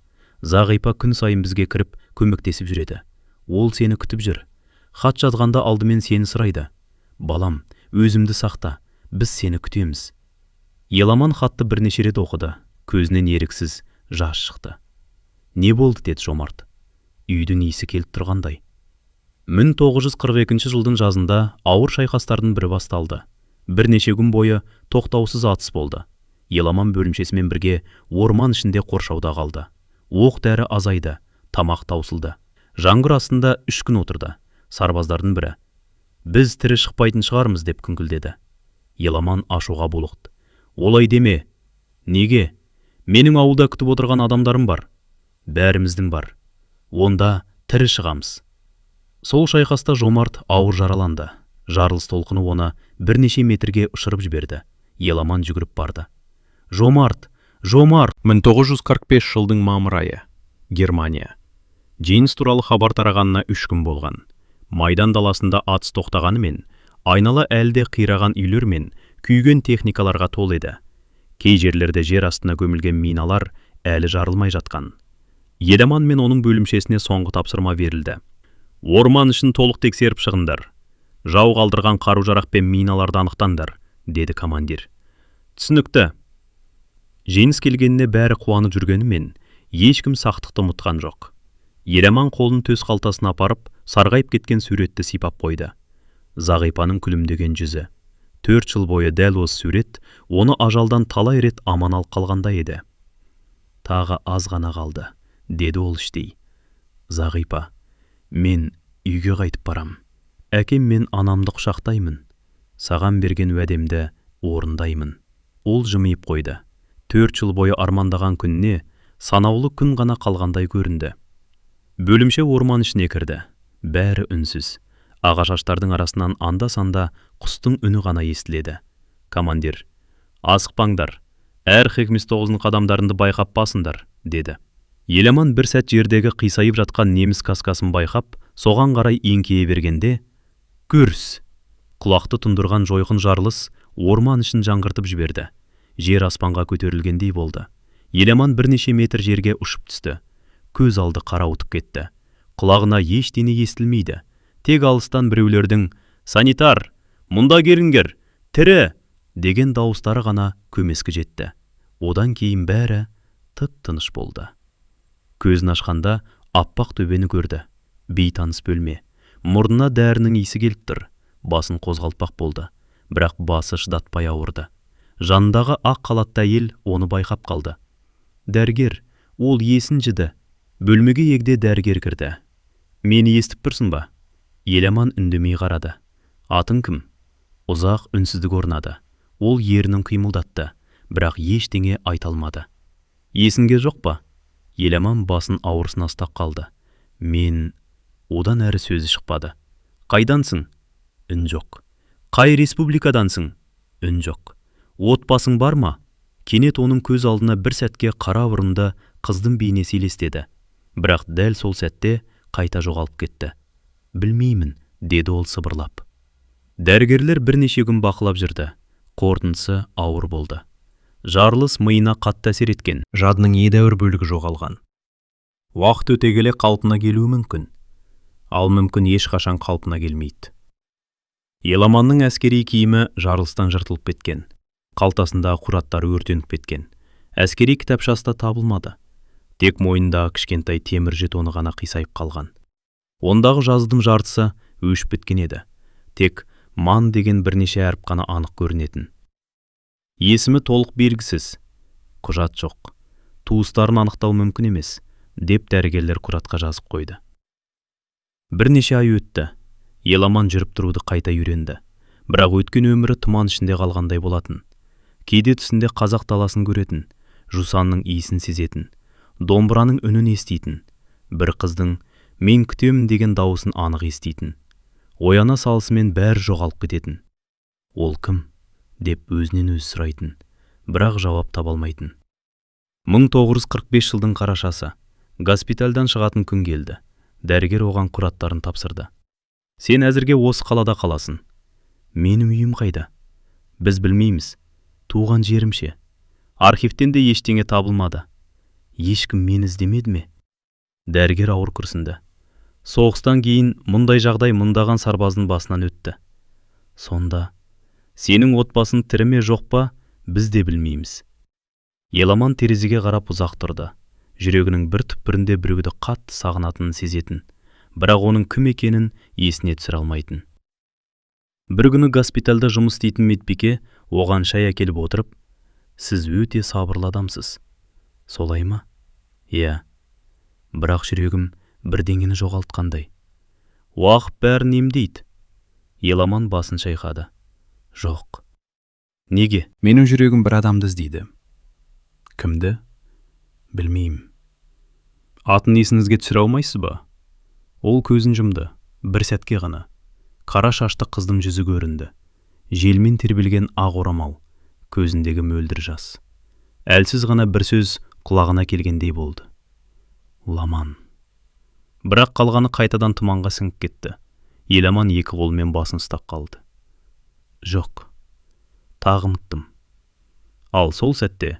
Зағипа күн сайын бізге кіріп көмектесіп жүреді. Ол сені күтіп жүр. Хат жазғанда алдымен сені сұрайды. Балам, өзімді сақта. Біз сені күтеміз. Еламан хатты бірнеше рет оқыды. Көзінен еріксіз жас шықты. Не болды, деді Жомарт. Үйдің иісі келіп тұрғандай. 1942 жылдың жазында ауыр шайқастардың бірі басталды. Бірнеше күн бойы тоқтаусыз атыс болды. Еламан бөлімшесімен бірге орман ішінде қоршауда қалды. Оқ дәрі азайды, тамақ таусылды. Жаңғыр астында 3 күн отырды. Сарбаздардың бірі: «Біз тірі шықпайтын шығармыз», деп күңкілдеді. Еламан ашуға булықты. «Олай деме». «Неге? Менің ауылда күтіп отырған адамдарым бар». «Бәріміздің бар. Онда тірі шығамыз». Сол шайқаста Жомарт ауыр жараланды. Жарылыс толқыны оны бірнеше метрге ұшырып жіберді. Еламан жүгіріп барды. «Жомарт! Жомарт!» 1945 жылдың мамыр айы. Германия. Жеңіс туралы хабар тарағанына 3 күн болған. Майдан даласында атыс тоқтағанымен, айнала әлде қираған үйлер мен күйген техникаларға толы еді. Кей жерлерде жер астына көмілген миналар әлі жарылмай жатқан. Еламан мен оның бөлімшесіне соңғы тапсырма берілді. «Орман ішін толық тексеріп шығындар. Жау қалдырған қару-жарақ пен миналарды анықтаңдар», деді командир. «Түсінікті». Жеңіс келгеніне бәрі қуанып жүргенімен, ешкім сақтықты ұмытқан жоқ. Еламан қолын төс қалтасына апарып, сарғайып кеткен суретті сипап қойды. Зағипаның күлімдеген жүзі. 4 жыл бойы дәл осы сурет оны ажалдан талай рет аман алып қалғанда еді. «Тағы аз ғана қалды», деді ол іштей. «Зағипа, мен үйге қайтып барам. Әкем мен анамды құшақтаймын. Саған берген уәдемді орындаймын». Ол жымиып қойды. 4 жыл бойы армандаған күніне санаулы күн ғана қалғандай көрінді. Бөлімше орман ішіне кірді. Бәрі үнсіз. Ағашаштардың арасынан анда-санда құстың үні ғана естіледі. Командир: «Асықпаңдар. Әр Хекмес-9-ның қадамдарында байқап басыңдар», деді. Еламан бір сәт жердегі қисайып жатқан неміс каскасын байқап, соған қарай еңкейе бергенде, «Гүрс!» Құлақты тұндырған жойқын жарылыс орман ішін жаңғыртып жіберді. Жер аспанға көтерілгендей болды. Еламан бірнеше метр жерге ұшып түсті. Көз алды қарауытып кетті. Құлағына ештеңе естілмейді. Тек алыстан біреулердің «Санитар, мұнда келіңдер, тірі!» деген дауыстары ғана көмескі жетті. Одан кейін бәрі тып-тыныш болды. Көзін ашқанда аппақ төбені көрді. Бейтаныс бөлме. Мұрнына дәрінің иісі келіп тұр. Басын қозғалтпақ болды. Бірақ басы шыдатпай ауырды. Жанындағы ақ халатты әйел оны байқап қалды. Дәрігер, ол есін жіді. Бөлмеге егде дәрігер кірді. Мені естіп тұрсың ба? Еламан үндемей қарады. Атың кім? Ұзақ үнсіздік орнады. Ол ернін қимылдатты, бірақ ештеңе айта алмады. Есіңде жоқ па? Еламан басын ауырсына ұстап қалды. Мен... Одан әрі сөзі шықпады. Қайдансың? Үн жоқ. Қай республикадансың? Үн жоқ. Отбасың бар ма? Кенет оның көз алдына бір сәтке қара бұрымды қыздың бейнесі елестеді. Бірақ дәл сол сәтте қайта жоғалып кетті. Білмеймін, деді ол сыбырлап. Дәрігерлер бірнеше күн бақылап жүрді. Қорытындысы ауыр болды. Жарылыс миына қатты әсер еткен. Жадының едәуір бөлігі жоғалған. Уақыт өте келе қалпына келуі мүмкін. Ал мүмкін ешқашан қалпына келмейді. Еламанның әскери киімі жарылыстан жыртылып кеткен. Қалтасындағы құжаттары өртеніп кеткен. Әскери кітапшасы да табылмады. Тек мойнындағы кішкентай темір жетоны ғана қисайып қалған. Ондағы жазудың жартысы өшіп кеткен еді. Тек ман деген бірнеше әріп қана анық көрінетін. Есімі толық белгісіз. Құжат жоқ. Туыстарын анықтау мүмкін емес, деп дәрігерлер құжатқа жазып қойды. Бірнеше ай өтті. Еламан жүріп тұруды қайта үйренді. Бірақ өткен өмірі тұман ішінде қалғандай болатын. Кейде түсінде қазақ даласын көретін, жусанның иісін сезетін, домбыраның үнін еститін, бір қыздың «мен күтемін» деген дауысын анық еститін. Ояна салысымен бәрі жоғалып кететін. Ол кім? Деп өзінен өзі сұрайтын, бірақ жауап таба алмайтын. 1945 жылдың қарашасы. Госпитальдан шығатын күн келді. Дәрігер оған құжаттарын тапсырды. Сен әзірге осы қалада қаласың. Менің үйім қайда? Біз білмейміз. Туған жерімше. Архивтен де ештеңе табылмады. Ешкім мені іздемеді ме? Дәрігер ауыр күрсінді. Соғыстан кейін мұндай жағдай мыңдаған сарбаздың басынан өтті. Сонда, сенің отбасың тірі ме жоқ па, біз де білмейміз. Еламан терезеге қарап ұзақ тұрды. Жүрегінің бір түкпірінде біреуді қатты сағынатынын сезетін, бірақ оның кім екенін есіне түсіре алмайтын. Бір күні госпитальда жұмыс істейтін медбике оған шай әкеліп отырып, сіз өте сабырлы адамсыз. Солай ма? Иә. Бірақ жүрегім бірдеңені жоғалтқандай. Уақыт бәрін емдейді. Еламан басын шайқады. Жоқ. Неге? Менің жүрегім бір адамды іздейді. Кімді? Білмеймін. Атын есіңізге түсіре алмайсыз ба? Ол көзін жұмды. Бір сәтке ғана. Қара шашты қыздың жүзі көрінді. Желмен тербелген ақ орамал. Көзіндегі мөлдір жас. Әлсіз ғана бір сөз құлағына келгендей болды. Ламан. Бірақ қалғаны қайтадан тұманға сіңіп кетті. Еламан екі қолымен басын ұстап қалды. Жоқ. Тағы ұмыттым. Ал сол сәтте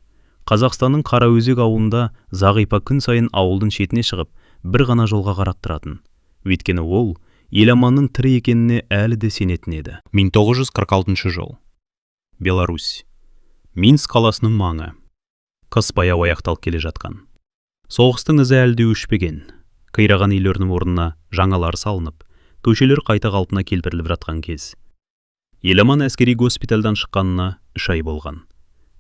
Қазақстанның Қараөзек ауылында Зағипа күн сайын ауылдың шетіне шығып, бір ғана жолға қарап тұратын. Өйткені ол Еламанның тірі екеніне әлі де сенетін еді. 1946 жыл. Беларусь. Минск қаласының маңы. Қыс баяу аяқталып келе жатқан. Соғыстың ізі әлі де өшпеген. Қираған үйлердің орнына жаңалар салынып, көшелер қайта қалпына келтіріліп жатқан кез. Еламан әскери госпитальдан шыққанына 3 ай болған.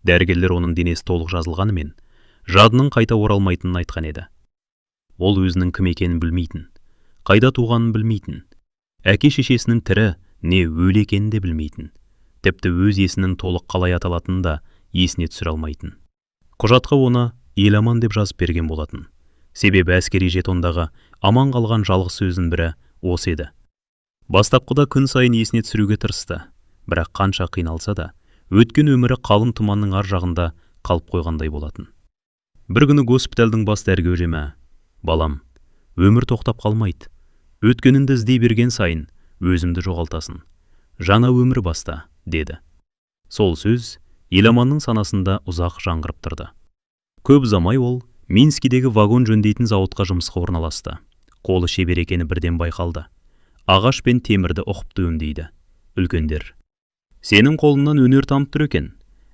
Дәрігерлер оның денесі толық жазылғанымен, жадының қайта оралмайтынын айтқан еді. Ол өзінің кім екенін білмейтін, қайда туғанын білмейтін, әке-шешесінің тірі не өлі екенін де білмейтін, тіпті өз есінің толық қалай аталатынын да есіне түсіре алмайтын. Құжатқа оны Еламан деп жазып берген болатын. Себебі әскери жетондағы аман қалған жалғыз сөздің бірі осы еді. Бастапқыда күн сайын есіне түсіруге тырысты, бірақ қанша қиналса да, өткен өмірі қалың тұманның ар жағында қалып қойғандай болатын. Бір күні госпитальдің бас дәрігері: балам, өмір тоқтап қалмайды. Өткеніңді іздей берген сайын өзімді жоғалтасың. Жаңа өмір баста, деді. Сол сөз Еламанның санасында ұзақ жаңғырып тұрды. Көп ұзамай ол Минскідегі вагон жөндейтін зауытқа жұмысқа орналасты. Қолы шебер екені бірден байқалды. Ағаш пен темірді ұқыпты өңдейді. Үлкендер: Сенің қолыңнан өнер тамып тұр екен,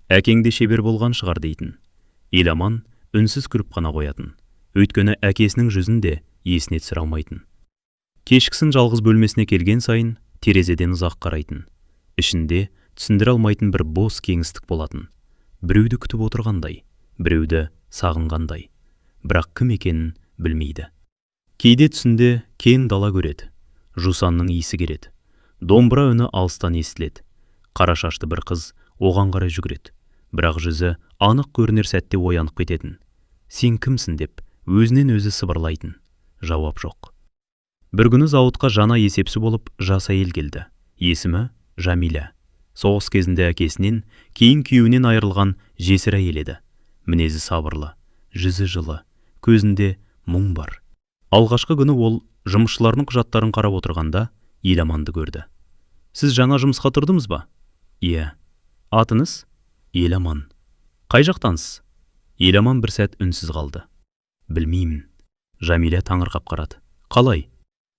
әкең де шебер болған шығар дейтін. Еламан үнсіз күліп қана қоятын. Өйткені әкесінің жүзін де есіне түсіре алмайтын. Кешкісін жалғыз бөлмесіне келген сайын терезеден ұзақ қарайтын. Ішінде түсіндіре алмайтын бір бос кеңістік болатын. Біреуді күтіп отырғандай, біреуді сағынғандай. Бірақ кім екенін білмейді. Кейде түсінде кең дала көреді. Жусанның иісі келеді. Домбыра үні алыстан естіледі. Қара шашты бір қыз оған қарай жүгіреді. Бірақ жүзі анық көрінер сәтте оянып кететін. Сен кімсің деп өзінен өзі сыбырлайтын. Жауап жоқ. Бір күні зауытқа жаңа есепші болып жас әйел келді. Есімі Жамиля. Соғыс кезінде әкесінен, кейін күйеуінен айырылған жесір әйел еді. Мінезі сабырлы, жүзі жылы, көзінде мұң бар. Алғашқы күні ол жұмысшылардың құжаттарын қарап отырғанда Еламанды көрді. Сіз жаңа жұмысқа тұрдыңыз ба? Иә. Атыңыз? Еламан. Қай жақтансыз? Еламан бір сәт үнсіз қалды. Білмеймін. Жамиля таңырқап қарады. Қалай?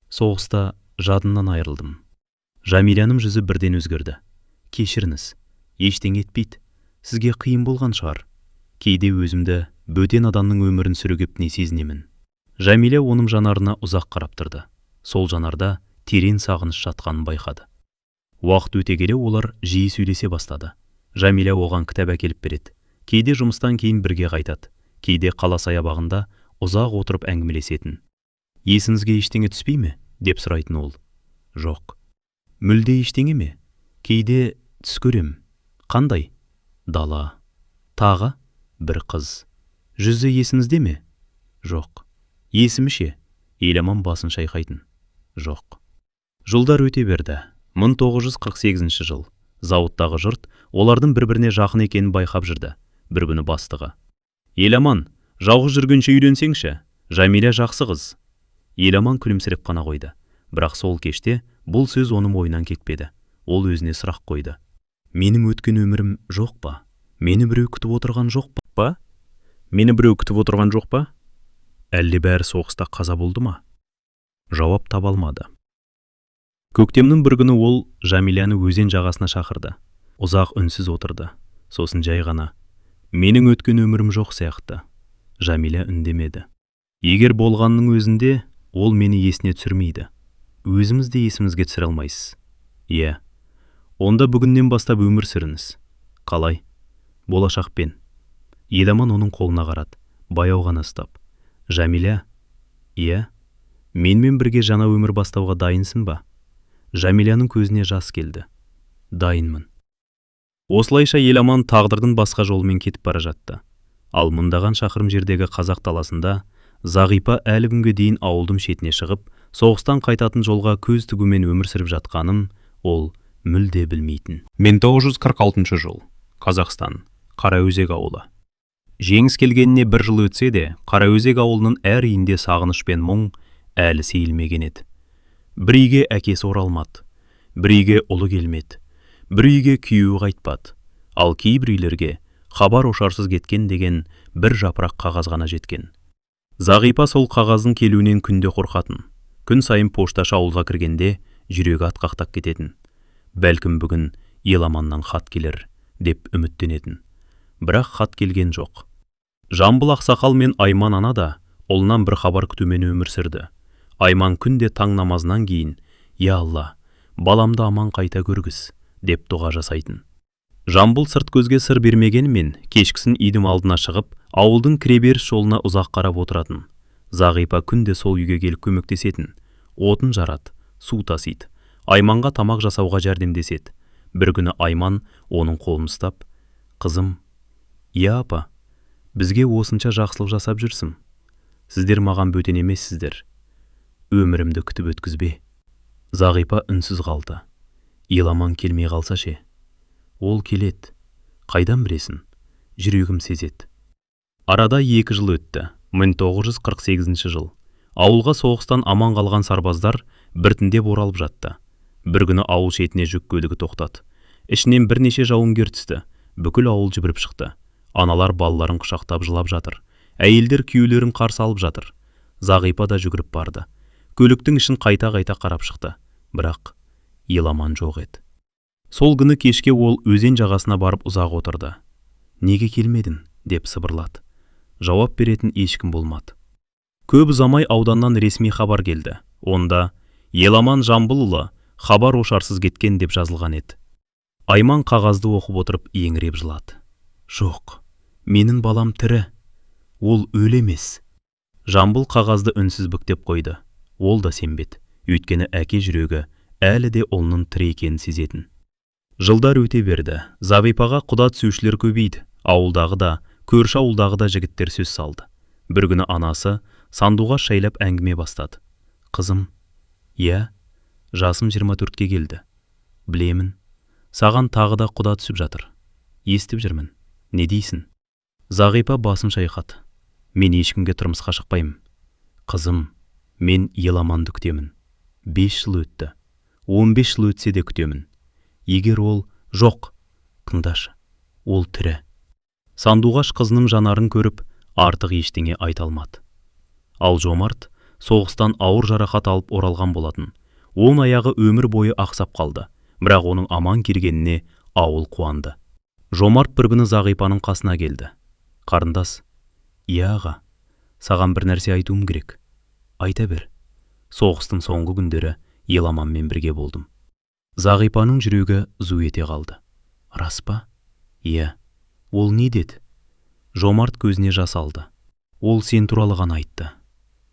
Соғыста жадымнан айырылдым. Жамиляның жүзі бірден өзгерді. Кешіріңіз, ештеңе етпейді. Сізге қиын болған шығар. Кейде өзімді бөтен адамның өмірін сүрегеп не сезінемін. Жамиля оның жанарына ұзақ қарап тұрды. Сол жанарда терең сағыныш жатқанын байқады. Уақыт өте келе олар жиі сөйлесе бастады. Жамиля оған кітап әкеліп береді. Кейде жұмыстан кейін бірге қайтады. Кейде қала саябағында ұзақ отырып әңгімелесетін. Есіңізге ештеңе түспей ме? Деп сұрайтын ол. Жоқ. Мүлде ештеңе ме? Кейде түс көрем. Қандай? Дала. Тағы? Бір қыз. Жүзі есіңізде ме? Жоқ. Есімі ше? Еламан басын шайқайтын. Жоқ. Жылдар өте берді. 1948 жыл. Зауыттағы жұрт олардың бір-біріне жақын екенін байқап жүрді. Бір күні бастығы. Еламан, жалғыз жүргенше үйленсеңші. Жамиля жақсы қыз. Еламан күлімсіреп қана қойды. Бірақ сол кеште бұл сөз оның ойынан кетпеді. Ол өзіне сұрақ қойды. Менің өткен өмірім жоқ па? Мені біреу күтіп отырған жоқ па? Мені біреу күтіп отырған жоқ па? Әлде бәрі соғыста қаза болды ма? Жауап таба алмады. Көктемнің бір күні ол Жамиляны өзен жағасына шақырды. Ұзақ үнсіз отырды. Сосын жай ғана: менің өткен өмірім жоқ сияқты. Жамиля үндемеді. Егер болғанның өзінде ол мені есіне түсірмейді. Өзіміз де есімізге түсіре алмайсыз. Иә. Онда бүгіннен бастап өмір сүріңіз. Қалай? Болашақпен. Еламан оның қолына қарады, баяу ғана ұстап. Жамиля? Иә. Менімен бірге жаңа өмір бастауға дайынсың ба? Жамиляның көзіне жас келді. Дайынмын. Осылайша Еламан тағдырдың басқа жолымен кетіп бара жатты. Ал мыңдаған шақырым жердегі қазақ даласында Зағипа әлі күнге дейін ауылдың шетіне шығып, соғыстан қайтатын жолға көз тігумен өмір сүріп жатқанын ол мүлде білмейтін. 1946 жыл. Қазақстан. Қараөзек ауылы. Жеңіс келгеніне бір жыл өтсе де, Қараөзек ауылының әр үйінде сағыныш пен мұң әлі сейілмеген еді. Бір үйге әкесі оралмады, бір үйге ұлы келмеді, бір үйге күйеуі қайтпады. Ал кейбір үйлерге хабар ошарсыз кеткен деген бір жапырақ қағаз ғана жеткен. Зағипа сол қағаздың келуінен күнде қорқатын. Күн сайын пошташы ауылға кіргенде жүрегі атқақтап кететін. Бәлкім бүгін Еламаннан хат келер деп үміттенетін. Бірақ хат келген жоқ. Жамбыл ақсақал мен Айман ана да ұлынан бір хабар күтумен өмір сүрді. Айман күнде таң намазынан кейін: «Я Алла, баламды аман қайта көргіз» деп дұға жасайтын. Жамбыл сырт көзге сыр бермегенмен, кешкісін үйдің алдына шығып, ауылдың кіреберіс жолына ұзақ қарап отыратын. Зағипа күнде сол үйге келіп көмектесетін. Отын жарады, су тасиды. Айманға тамақ жасауға жәрдемдеседі. Бір күні Айман оның қолын ұстап: «Қызым, иә апа, бізге осынша жақсылық жасап жүрсің. Сіздер маған бөтен емессіздер. Өмірімді күтіп өткізбе». Зағипа үнсіз қалды. Еламан келмей қалса ше? Ол келеді. Қайдан білесің? Жүрегім сезеді. Арада 2 жыл өтті. 1948 жыл. Ауылға соғыстан аман қалған сарбаздар біртіндеп оралып жатты. Бір күні ауыл шетіне жүк көлігі тоқтады. Ішінен бірнеше жауынгер түсті. Бүкіл ауыл жүгіріп шықты. Аналар балаларын құшақтап жылап жатыр. Әйелдер күйеулерін қарсы алып жатыр. Зағипа да жүгіріп барды. Көліктің ішін қайта-қайта қарап шықты. Бірақ Еламан жоқ еді. Сол күні кешке ол өзен жағасына барып ұзақ отырды. «Неге келмедің?» деп сыбырлады. Жауап беретін ешкім болмады. Көп ұзамай ауданнан ресми хабар келді. Онда «Еламан Жамбылұлы хабар ошарсыз кеткен» деп жазылған еді. Айман қағазды оқып отырып еңіреп жылады. «Жоқ, менің балам тірі. Ол өлі емес». Жамбыл қағазды үнсіз бүктеп қойды. Ол да сенбеді. Өйткені әке жүрегі әлі де ұлының тірі екенін сезетін. Жылдар өте берді. Зағипаға құда түсушілер көбейді. Ауылдағы да, көрші ауылдағы да жігіттер сөз салды. Бір күні анасы сандуға шайлап әңгіме бастады. «Қызым, иә, жасым 24-ке келді. Білемін, саған тағы да құда түсіп жатыр. Естіп жүрмін. Не дейсің?» Зағипа басын шайқады. «Мен ешкімге тұрмысқа шықпаймын. Қызым, мен Еламанды күтемін. 5 жыл өтті. 15 жыл өтсе де күтемін. Егер ол жоқ, тыңдашы, ол тірі». Сандуғаш қызының жанарын көріп, артық ештеңе айта алмады. Ал Жомарт соғыстан ауыр жарақат алып оралған болатын. Оның аяғы өмір бойы ақсап қалды. Бірақ оның аман келгеніне ауыл қуанды. Жомарт бір күні Зағипаның қасына келді. «Қарындас, иә аға, саған бір нәрсе айтуым керек. Айта бер. Соғыстың соңғы күндері Еламанмен бірге болдым». Зағипаның жүрегі зу ете қалды. «Рас па?» «Иә». «Ол не деді?» Жомарт көзіне жас алды. «Ол сен туралы ғана айтты».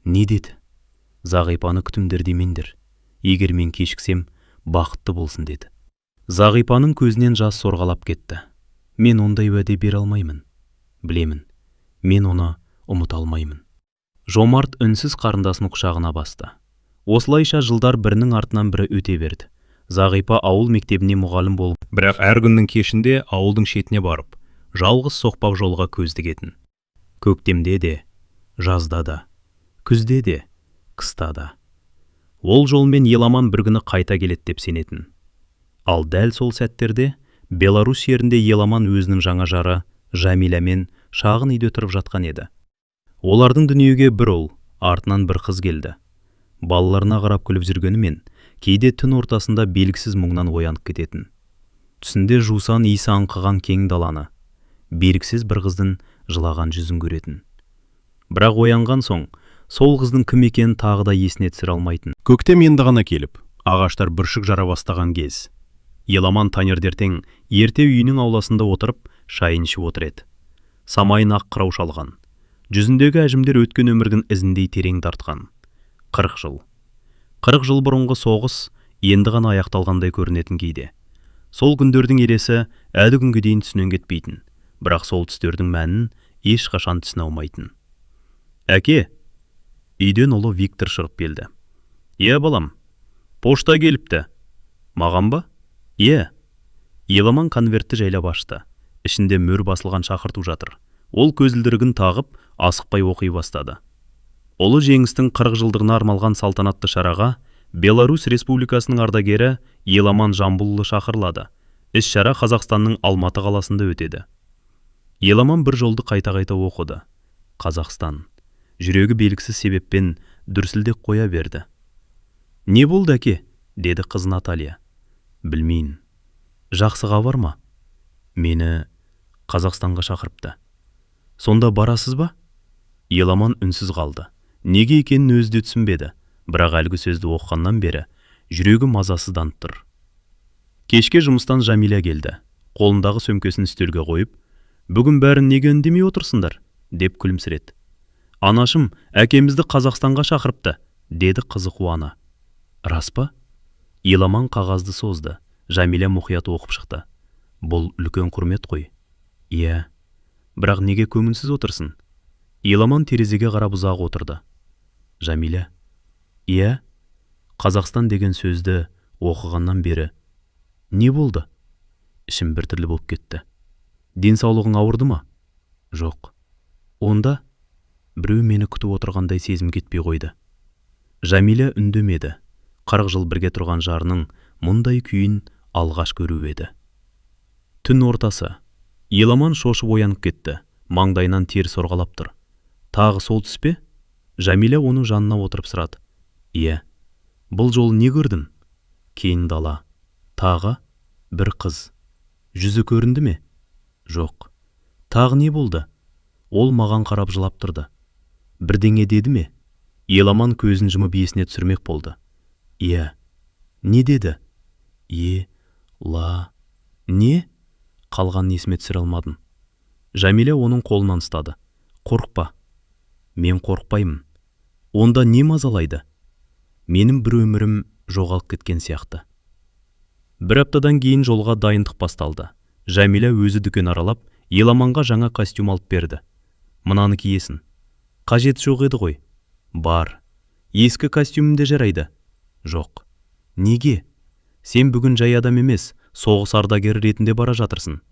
«Не деді?» «Зағипаны күтімдер демеңдер. Егер мен кешіксем, бақытты болсын» деді. Зағипаның көзінен жас сорғалап кетті. «Мен ондай уәде бере алмаймын. Білемін, мен оны ұмыта алмаймын». Жомарт үнсіз қарындасын құшағына басты. Осылайша жылдар бірінің артынан бірі өте берді. Зағипа ауыл мектебіне мұғалім болып, бірақ әр күннің кешінде ауылдың шетіне барып, жалғыз соқпақ жолға көз тігетін. Көктемде де, жазда да, күзде де, қыста да. Ол жолмен Еламан бір күні қайта келеді деп сенетін. Ал дәл сол сәттерде Беларусь жерінде Еламан өзінің жаңа жары Жамилямен шағын үйде тұрып жатқан еді. Олардың дүниеге бір ұл, артынан бір қыз келді. Балаларына қарап күліп жүргенімен, кейде түн ортасында белгісіз мұңнан оянып кететін. Түсінде жусан иісі аңқыған кең даланы, белгісіз бір қыздың жылаған жүзін көретін. Бірақ оянған соң, сол қыздың кім екенін тағы да есіне түсіре алмайтын. Көктем енді ғана келіп, ағаштар бүршік жара бастаған кез. Еламан таңертең ерте үйінің ауласында отырып, шайын ішіп отыр еді. Самайын ақ қырау шалған. Жүзіндегі әжімдер өткен өмірдің ізіндей терең тартқан. 40 жыл. 40 жыл бұрынғы соғыс енді ғана аяқталғандай көрінетін кейде. Сол күндердің елесі әлі күнге дейін түсінен кетпейтін. Бірақ сол түстердің мәнін ешқашан түсіне алмайтын. «Әке!» Үйден ұлы Виктор шығып келді. «Иә балам, пошта келіпті». «Маған ба?» «Иә». Еламан конвертті жайлап ашты. Ішінде мөр басылған шақырту жатыр. Ол көзілдірігін тағып, асықпай оқи бастады. Ұлы жеңістің 40 жылдығына арналған салтанатты шараға Беларусь Республикасының ардагері Еламан Жамбылұлы шақырылады. Іс-шара Қазақстанның Алматы қаласында өтеді. Еламан бір жолды қайта-қайта оқыды. Қазақстан. Жүрегі белгісіз себеппен дүрсілдеп қоя берді. «Не болды әке?» деді қыз Наталья. «Білмейін. Жақсы хабар ма?» «Мені Қазақстанға шақырыпты». «Сонда барасыз ба?» Еламан үнсіз қалды. Неге екенін өзі де түсінбеді. Бірақ әлгі сөзді оқығаннан бері жүрегі мазасызданып тұр. Кешке жұмыстан Жамиля келді. Қолындағы сөмкесін үстелге қойып, «Бүгін бәрін неге үндемей отырсыңдар?» деп күлімсіреді. «Анашым, әкемізді Қазақстанға шақырыпты», деді қызы қуана. «Рас па?» Еламан қағазды созды. Жамиля мұқият оқып шықты. «Бұл үлкен құрмет қой». «Иә, бірақ неге көңілсіз отырсың?» Еламан терезеге қарап ұзақ отырды. «Жамиля, иә, Қазақстан деген сөзді оқығаннан бері не болды?» Ішім біртүрлі болып кетті. «Денсаулығың ауырды ма?» «Жоқ». «Онда біреу мені күтіп отырғандай сезім кетпей қойды». Жамиля үндемеді. 40 жыл бірге тұрған жарының мұндай күйін алғаш көру еді. Түн ортасы. Еламан шошып оянып кетті. Маңдайынан тер сорғалап тұр. «Тағы сол түс пе?» Жамиля оның жанына отырып сұрады. «Иә». «Бұл жол не көрдің?» «Кең дала». «Тағы?» бір қыз. Жүзі көрінді ме? Жоқ. Тағы не болды? Ол маған қарап жылап тұрды. Бірдеңе деді ме? Еламан көзін жұмып есіне түсірмек болды. Иә. Не деді? Не? Қалғанын есіме түсіре алмадым. Жәмилә оның қолынан ұстады. Қорықпа. Мен қорықпаймын. Онда не мазалайды? Менің бір өмірім жоғалып кеткен сияқты. Бір аптадан кейін жолға дайындық басталды. Жәмилә өзі дүкен аралап, Еламанға жаңа костюм алып берді. Мынаны киесің. Қажеті жоқ еді ғой. Бар. Ескі костюмінде жарайды. Жоқ. Неге? Сен бүгін жай адам емес, соғыс ардагері ретінде бара жатырсың.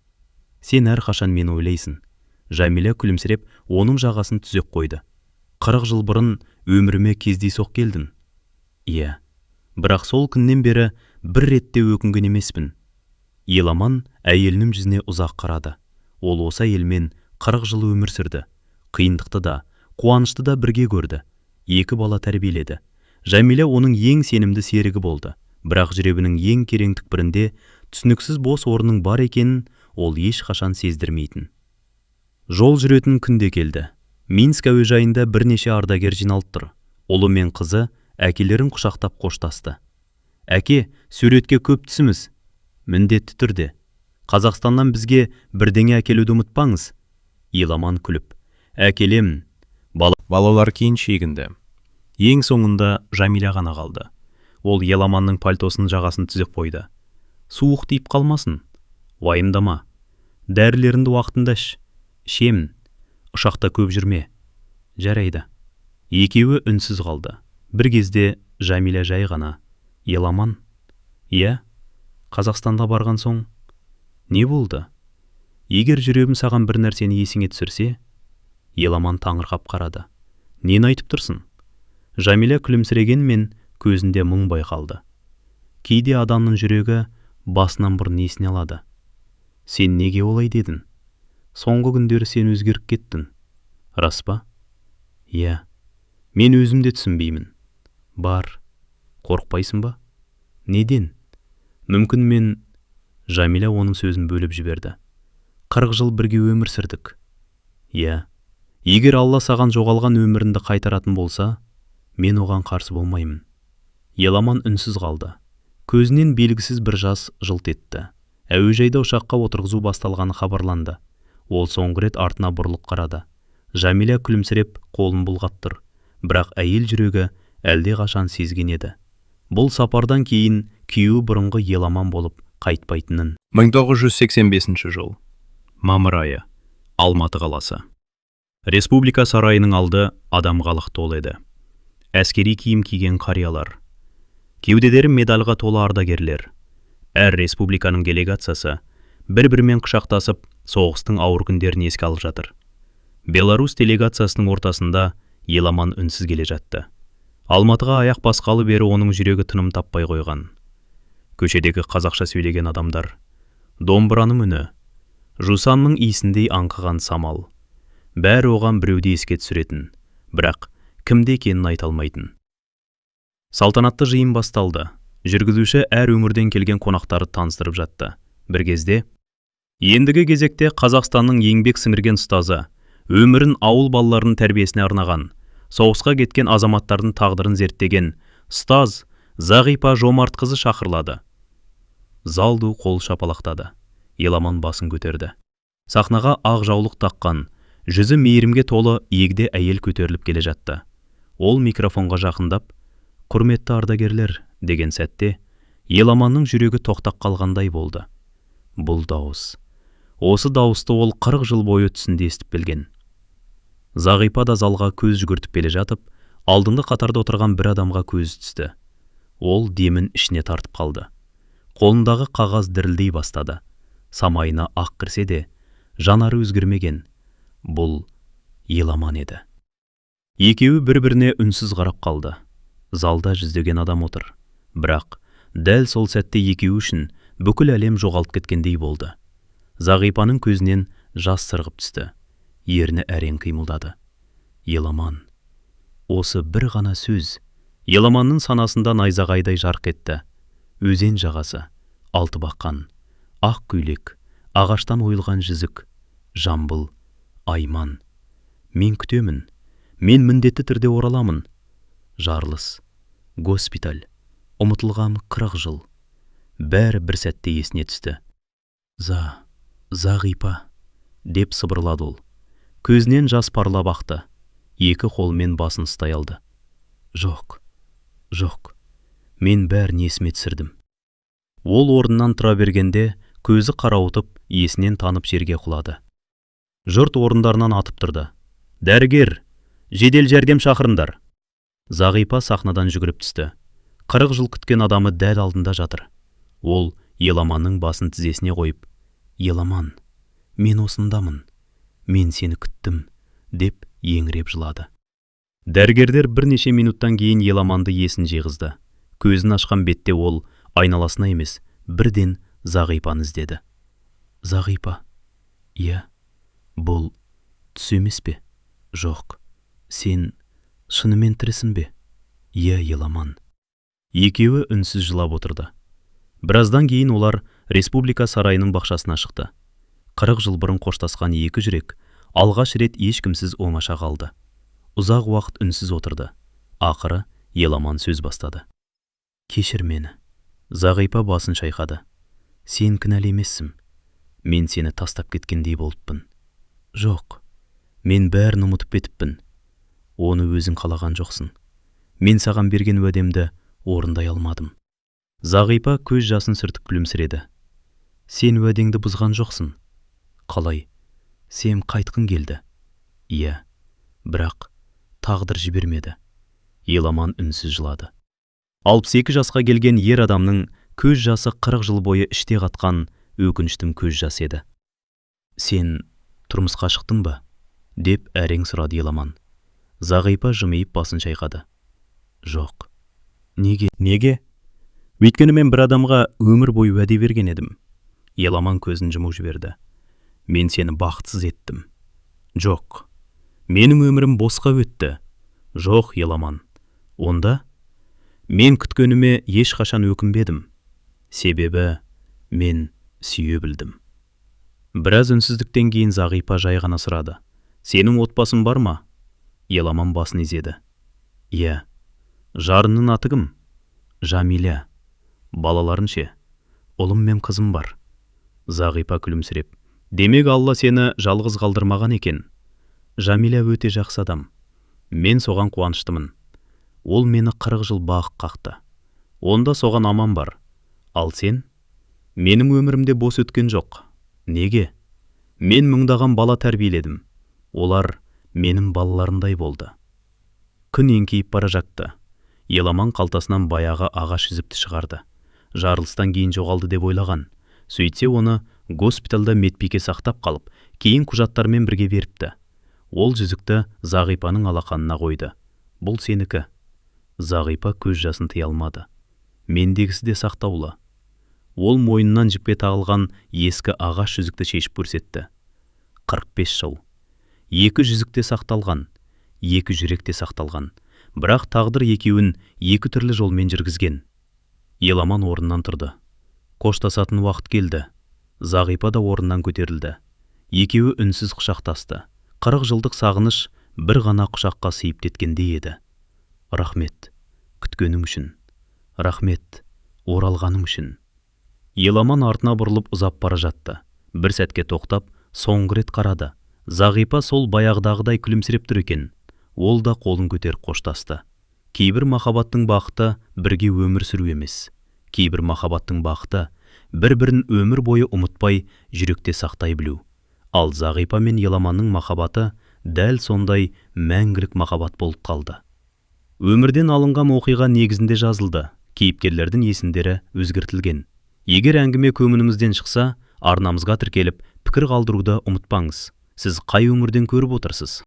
Сен әрқашан мені ойлайсың. Жәмилә күлімсіреп, оның жағасын түзеп қойды. 40 жыл бұрын өміріме кездейсоқ келдің. Иә. Бірақ сол күннен бері бір ретте өкінген емеспін. Еламан әйелінің жүзіне ұзақ қарады. Ол осы әйелмен 40 жыл өмір сүрді. Қиындықты да, қуанышты да бірге көрді. 2 бала тәрбиеледі. Жәмилә оның ең сенімді серігі болды. Бірақ жүрегінің ең терең түкпірінде түсініксіз бос орынның бар екенін ол ешқашан сездірмейтін. Жол жүретін күнде келді. Минск әуежайында бірнеше ардагер жиналып тұр. Ұлы мен қызы әкелерін құшақтап қоштасты. Әке, суретке көп түсіміз. Міндетті түрде. Қазақстаннан бізге бірдеңе әкелуді ұмытпаңыз. Еламан күліп. Әкелемін. Балалар кейін шегінді. Ең соңында Жәмилә ғана қалды. Ол Еламанның пальтосының жағасын түзеп қойды. Суық тиіп қалмасын. Уайымдама. Дәрілеріңді уақытында іш. Ішемін. Ұшақта көп жүрме. Жарайды. Екеуі үнсіз қалды. Бір кезде Жәмилә жай ғана. Еламан? Иә? Қазақстанға барған соң? Не болды? Егер жүрегім саған бір нәрсені есіңе түсірсе? Еламан таңырқап қарады. Нені айтып тұрсың? Жәмилә күлімсірегенмен көзінде мұң байқалды. Кейде адамның жүрегі басынан бұрын есіне алады. Сен неге олай дедің? Соңғы күндері сен өзгеріп кеттің. Рас па? Иә. Мен өзім де түсінбеймін. Бар. Қорықпайсың ба? Неден? Мүмкін мен... Жәмилә оның сөзін бөліп жіберді. 40 жыл бірге өмір сүрдік. Иә. Егер Алла саған жоғалған өміріңді қайтаратын болса, мен оған қарсы болмаймын. Еламан үнсіз қалды. Көзінен белгісіз бір жас жылт етті. Әуежайда ұшаққа отырғызу басталғаны хабарланды. Ол соңғы рет артына бұрылып қарады. Жәмилә күлімсіреп қолын бұлғап тұр. Бірақ әйел жүрегі әлде қашан сезген еді. Бұл сапардан кейін күйеуі бұрынғы Еламан болып қайтпайтынын. 1985 жыл. Мамыр айы. Алматы қаласы. Республика сарайының алды адамға лық толы еді. Әскери киім киген қариялар. Кеудедері медальға толы ардагерлер. Әр республиканың делегациясы бір-бірімен құшақтасып, соғыстың ауыр күндерін еске алып жатыр. Беларусь делегациясының ортасында Еламан үнсіз келе жатты. Алматыға аяқ басқалы бері оның жүрегі тыным таппай қойған. Көшедегі қазақша сөйлеген адамдар, домбыраның үні, жусанның иісіндей аңқыған самал. Бәрі оған біреуді еске түсіретін, бірақ кімде екенін айта алмайтын. Салтанатты жиын басталды. Жүргізуші әр өңірден келген қонақтары таныстырып жатты. Бір кезде, ендігі кезекте Қазақстанның еңбек сіңірген ұстазы, өмірін ауыл балаларының тәрбиесіне арнаған, соғысқа кеткен азаматтардың тағдырын зерттеген ұстаз Зағипа Жомартқызы шақырылады. Залду қол шапалақтады. Еламан басын көтерді. Сахнаға ақ жаулық таққан, жүзі мейірімге толы егде әйел көтеріліп келе жатты. Ол микрофонға жақындап, «Құрметті ардагерлер» деген сәтте, Еламанның жүрегі тоқтап қалғандай болды. Бұл дауыс. Осы дауысты ол 40 жыл бойы түсінде естіп білген. Зағипа да залға көз жүгіртіп келе жатып, алдыңғы қатарда отырған бір адамға көз түсті. Ол демін ішіне тартып қалды. Қолындағы қағаз дірілдей бастады. Самайына ақ кірсе де, жанары өзгермеген. Бұл Еламан еді. Екеуі бір-біріне үнсіз қарап қалды. Залда жүздеген адам отыр. Бірақ дәл сол сәтте екеуі үшін бүкіл әлем жоғалып кеткендей болды. Зағипаның көзінен жас сырғып түсті. Ерні әрең қимылдады. Еламан. Осы бір ғана сөз Еламанның санасында найзағайдай жарқ етті. Өзен жағасы, алты баққан, ақ көйлек, ағаштан ойылған жүзік, жамбыл, айман. Мен күтемін, мен міндетті түрде ораламын. Жарылыс, госпиталь, ұмытылған 40 жыл. Бәрі бір сәтте есіне түсті. Зағипа, деп сыбырлады ол. Көзінен жас парлап ақты. Екі қолмен басын ұстай алды. Жоқ, мен бәрін есіме түсірдім. Ол орнынан тұра бергенде, көзі қарауытып, есінен танып жерге құлады. Жұрт орындарынан атып тұрды. Дәрігер, жедел жәрдем шақырыңдар. Зағипа сахнадан жүгіріп түсті. 40 жыл күткен адамы дәл алдында жатыр. Ол Еламанның басын тізесіне қойып, Еламан, мен осындамын, мен сені күттім, деп еңіреп жылады. Дәрігерлер бірнеше минуттан кейін Еламанды есін жиғызды. Көзін ашқан бетте ол айналасына емес, бірден Зағипаны іздеді. Зағипа, иә, бұл түс емес пе? Жоқ, сен шынымен тірісің бе? Иә, Еламан. Екеуі үнсіз жылап отырды. Біраздан кейін олар республика сарайының бақшасына шықты. 40 жыл бұрын қоштасқан екі жүрек алғаш рет ешкімсіз оңаша қалды. Ұзақ уақыт үнсіз отырды. Ақыры Еламан сөз бастады. Кешір мені. Зағипа басын шайқады. Сен кінәлі емессің. Мен сені тастап кеткендей болыппын. Жоқ, мен бәрін ұмытып кетіппін. Оны өзің қалаған жоқсың. Мен саған берген уәдемді орындай алмадым. Зағипа көз жасын сүртіп күлімсіреді. Сен уәдеңді бұзған жоқсың. Қалай? Сен қайтқың келді. Иә, бірақ тағдыр жібермеді. Еламан үнсіз жылады. 62 жасқа келген ер адамның көз жасы 40 жыл бойы іште қатқан өкініштің көз жасы еді. Сен тұрмысқа шықтың ба? Деп әрең сұрады Еламан. Зағипа жымиып басын шайқады. Жоқ. Неге? Өйткені мен бір адамға өмір бойы уәде берген едім. Еламан көзін жұмып жіберді. Мен сені бақытсыз еттім. Жоқ. Менің өмірім босқа өтті. Жоқ, Еламан. Онда мен күткеніме ешқашан өкінбедім. Себебі мен сүйе білдім. Біраз үнсіздіктен кейін Зағипа жай ғана сұрады. Сенің отбасың бар ма? Еламан басын изеді. Иә. Жарының аты кім? Жамиля. Балаларың ше? Ұлым мен қызым бар. Зағипа күлімсіреп. Демек Алла сені жалғыз қалдырмаған екен. Жамиля өте жақсы адам. Мен соған қуаныштымын. Ол мені 40 жыл бағып қақты. Онда соған аман бар. Ал сен? Менің өмірімде бос өткен жоқ. Неге? Мен мыңдаған бала тәрбиеледім. Олар менің балаларымдай болды. Күн еңкейіп бара жатты. Еламан қалтасынан баяғы ағаш үзіпті шығарды. Жарылыстан кейін жоғалды деп ойлаған. Сөйтсе оны госпиталда медбике сақтап қалып, кейін құжаттармен бірге беріпті. Ол жүзікті Зағипаның алақанына қойды. Бұл сенікі. Зағипа көз жасын тыя алмады. Мендегісі де сақтаулы. Ол мойнынан жіпке тағылған ескі ағаш жүзікті шешіп көрсетті. 45 жыл. Екі жүзікте сақталған, екі жүректе сақталған. Бірақ тағдыр екеуін екі түрлі жолмен жүргізген. Еламан орнынан тұрды. Қоштасатын уақыт келді. Зағипа да орнынан көтерілді. Екеуі үнсіз құшақтасты. 40 жылдық сағыныш бір ғана құшаққа сыйып кеткендей еді. Рахмет, күткенің үшін. Рахмет, оралғаның үшін. Еламан артына бұрылып ұзап бара жатты. Бір сәтке тоқтап, соңғы рет қарады. Зағипа сол баяғыдағыдай күлімсіреп тұр екен. Ол да қолын көтеріп қоштасты. Кейбір махаббаттың бақыты бірге өмір сүру емес. Кейбір махаббаттың бақыты бір-бірін өмір бойы ұмытпай жүректе сақтай білу. Ал Зағипа мен Еламанның махаббаты дәл сондай мәңгілік махаббат болып қалды. Өмірден алынған оқиға негізінде жазылды. Кейіпкерлердің есімдері өзгертілген. Егер әңгіме көңіліңізден шықса, арнамызға тіркеліп, пікір қалдыруды ұмытпаңыз. Сіз қай өңірден көріп отырсыз?